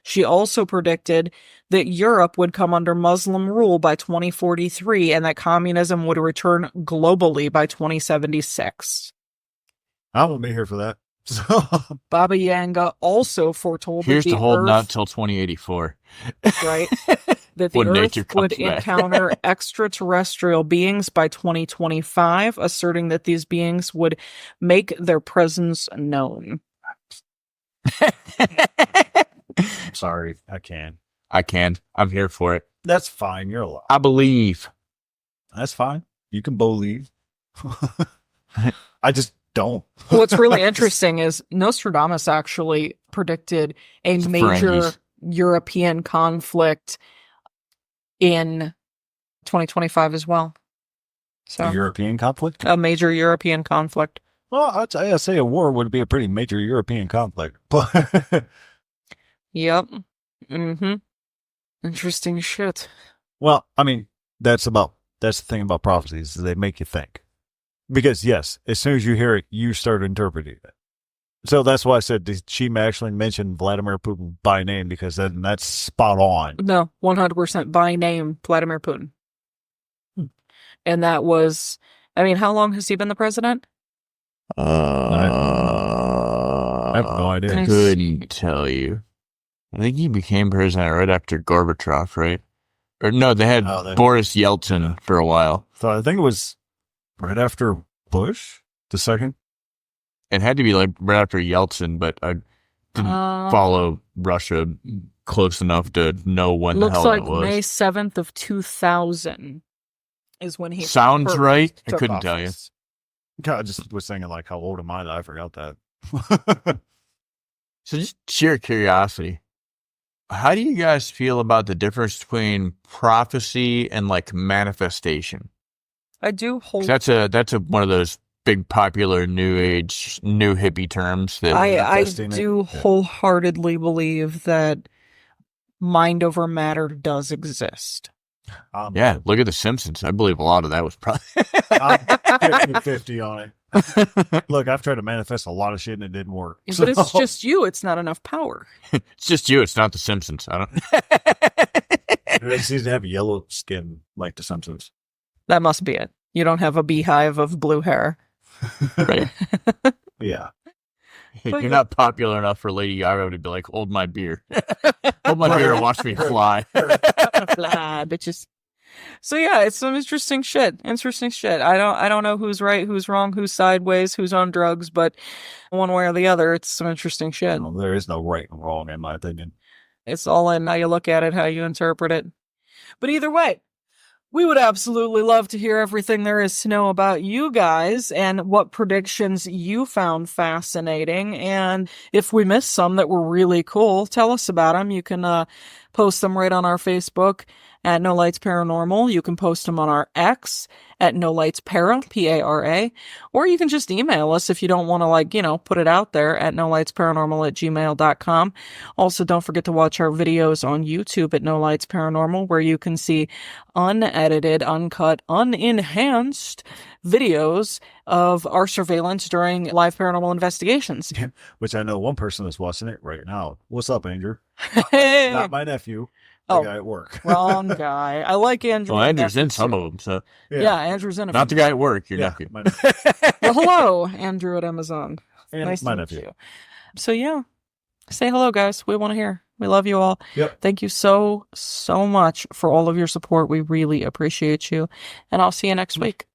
She also predicted that Europe would come under Muslim rule by 2043 and that communism would return globally by 2076. I won't be here for that. So Baba Vanga also foretold Here's that to the hold Earth, not till 2084. right, that the When nature Earth comes would back. encounter extraterrestrial beings by 2025, asserting that these beings would make their presence known. sorry, I can. I can. I'm here for it. That's fine. You're alive. I believe. That's fine. You can believe. I just don't. What's really interesting is Nostradamus actually predicted a It's major Ferengis. European conflict in 2025 as well. So, A European conflict? a major European conflict. Well, I'd say a war would be a pretty major European conflict. But Yep. Mm-hmm. Interesting shit. well, I mean, that's the thing about prophecies, is they make you think. Because yes, as soon as you hear it, you start interpreting it. So that's why I said, did she actually mention Vladimir Putin by name? Because then that's spot on. No, 100% by name, Vladimir Putin. And that was, I mean, how long has he been the president? I have no idea. Nice. Couldn't tell you. I think he became president right after Gorbachev, right? Or no, they had Oh, they- Boris Yeltsin for a while. So I think it was right after Bush, the second. It had to be like right after Yeltsin, but I didn't follow Russia close enough to know when the Looks hell like it was. May 7th of 2000 is when he Sounds first right. I took couldn't tell you. office. God, I just was thinking, like, how old am I that I forgot that? So just sheer curiosity. How do you guys feel about the difference between prophecy and like manifestation? I do 'Cause hold. that's a one of those big popular new age, new hippie terms that I manifesting it. do Yeah. wholeheartedly believe that mind over matter does exist. yeah, look at the Simpsons. I believe a lot of that was probably I'm 50-50 on it. Look, I've tried to manifest a lot of shit and it didn't work. But it's So- just you. It's not enough power. it's just you, it's not the Simpsons. I don't They seem to have yellow skin like the Simpsons. That must be it. You don't have a beehive of blue hair. right. Yeah. You're not popular enough for Lady Gaga to be like, hold my beer. Hold my beer and watch me fly. Blah, bitches. So yeah, it's some interesting shit. Interesting shit. I don't know who's right, who's wrong, who's sideways, who's on drugs, but one way or the other, it's some interesting shit. No, there is no right and wrong, in my opinion. It's all in how you look at it, how you interpret it. But either way, we would absolutely love to hear everything there is to know about you guys and what predictions you found fascinating. And if we missed some that were really cool, tell us about them. You can post them right on our Facebook at No Lights Paranormal. You can post them on our X at No Lights Para, P-A-R-A. Or you can just email us if you don't want to, put it out there at nolightsparanormal@gmail.com. Also, don't forget to watch our videos on YouTube at No Lights Paranormal, where you can see unedited, uncut, unenhanced videos of our surveillance during live paranormal investigations. Which I know one person is watching it right now. What's up, Andrew? Hey, Not my nephew. The Oh. guy at work. wrong guy. I like Andrew. Well, Andrew's in some of them, so Yeah, Andrew's in a not the few. guy at work, your Yeah, nephew. my nephew. Well, hello, Andrew at Amazon. And Nice my to meet nephew. you. So yeah, say hello, guys. We want to hear. We love you all. Yep. Thank you so much for all of your support. We really appreciate you. And I'll see you next week.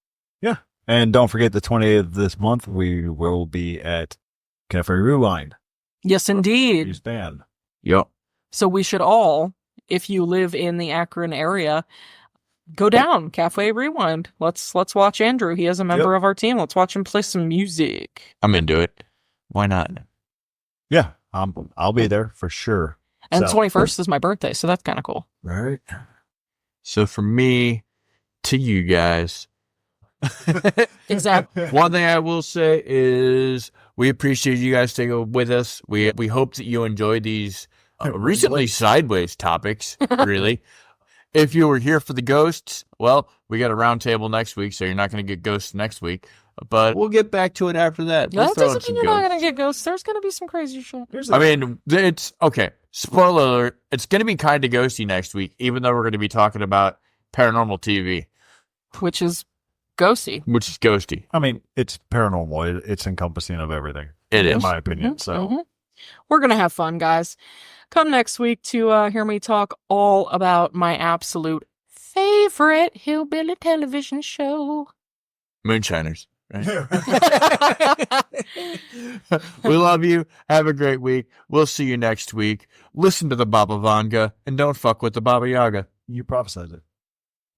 Yeah. And don't forget the 28th of this month, we will be at Cafe Rewind. Yes, indeed. His band. Yep. So we should all, if you live in the Akron area, go down Cafe Rewind. Let's watch Andrew. He is a member of our team. Let's watch him play some music. I'm into it. Why not? Yeah. I'll be there for sure. And So- 21st is my birthday, so that's kind of cool. Right. So for me, to you guys, Exactly. one thing I will say is we appreciate you guys staying with us. We hope that you enjoy these recently sideways topics, really. If you were here for the ghosts, well, we got a round table next week, so you're not going to get ghosts next week. But we'll get back to it after that. We'll That throw in doesn't some mean you're not ghosts. going to get ghosts. There's going to be some crazy shit. I mean, it's okay. Spoiler alert, it's going to be kind of ghosty next week, even though we're going to be talking about paranormal TV, Which is ghosty. which is ghosty. I mean, it's paranormal. It's encompassing of everything, It in is. my opinion. So, Mhm. We're going to have fun, guys. Come next week to hear me talk all about my absolute favorite hillbilly television show. Moonshiners. Right? We love you. Have a great week. We'll see you next week. Listen to the Baba Vanga and don't fuck with the Baba Yaga. you prophesied it.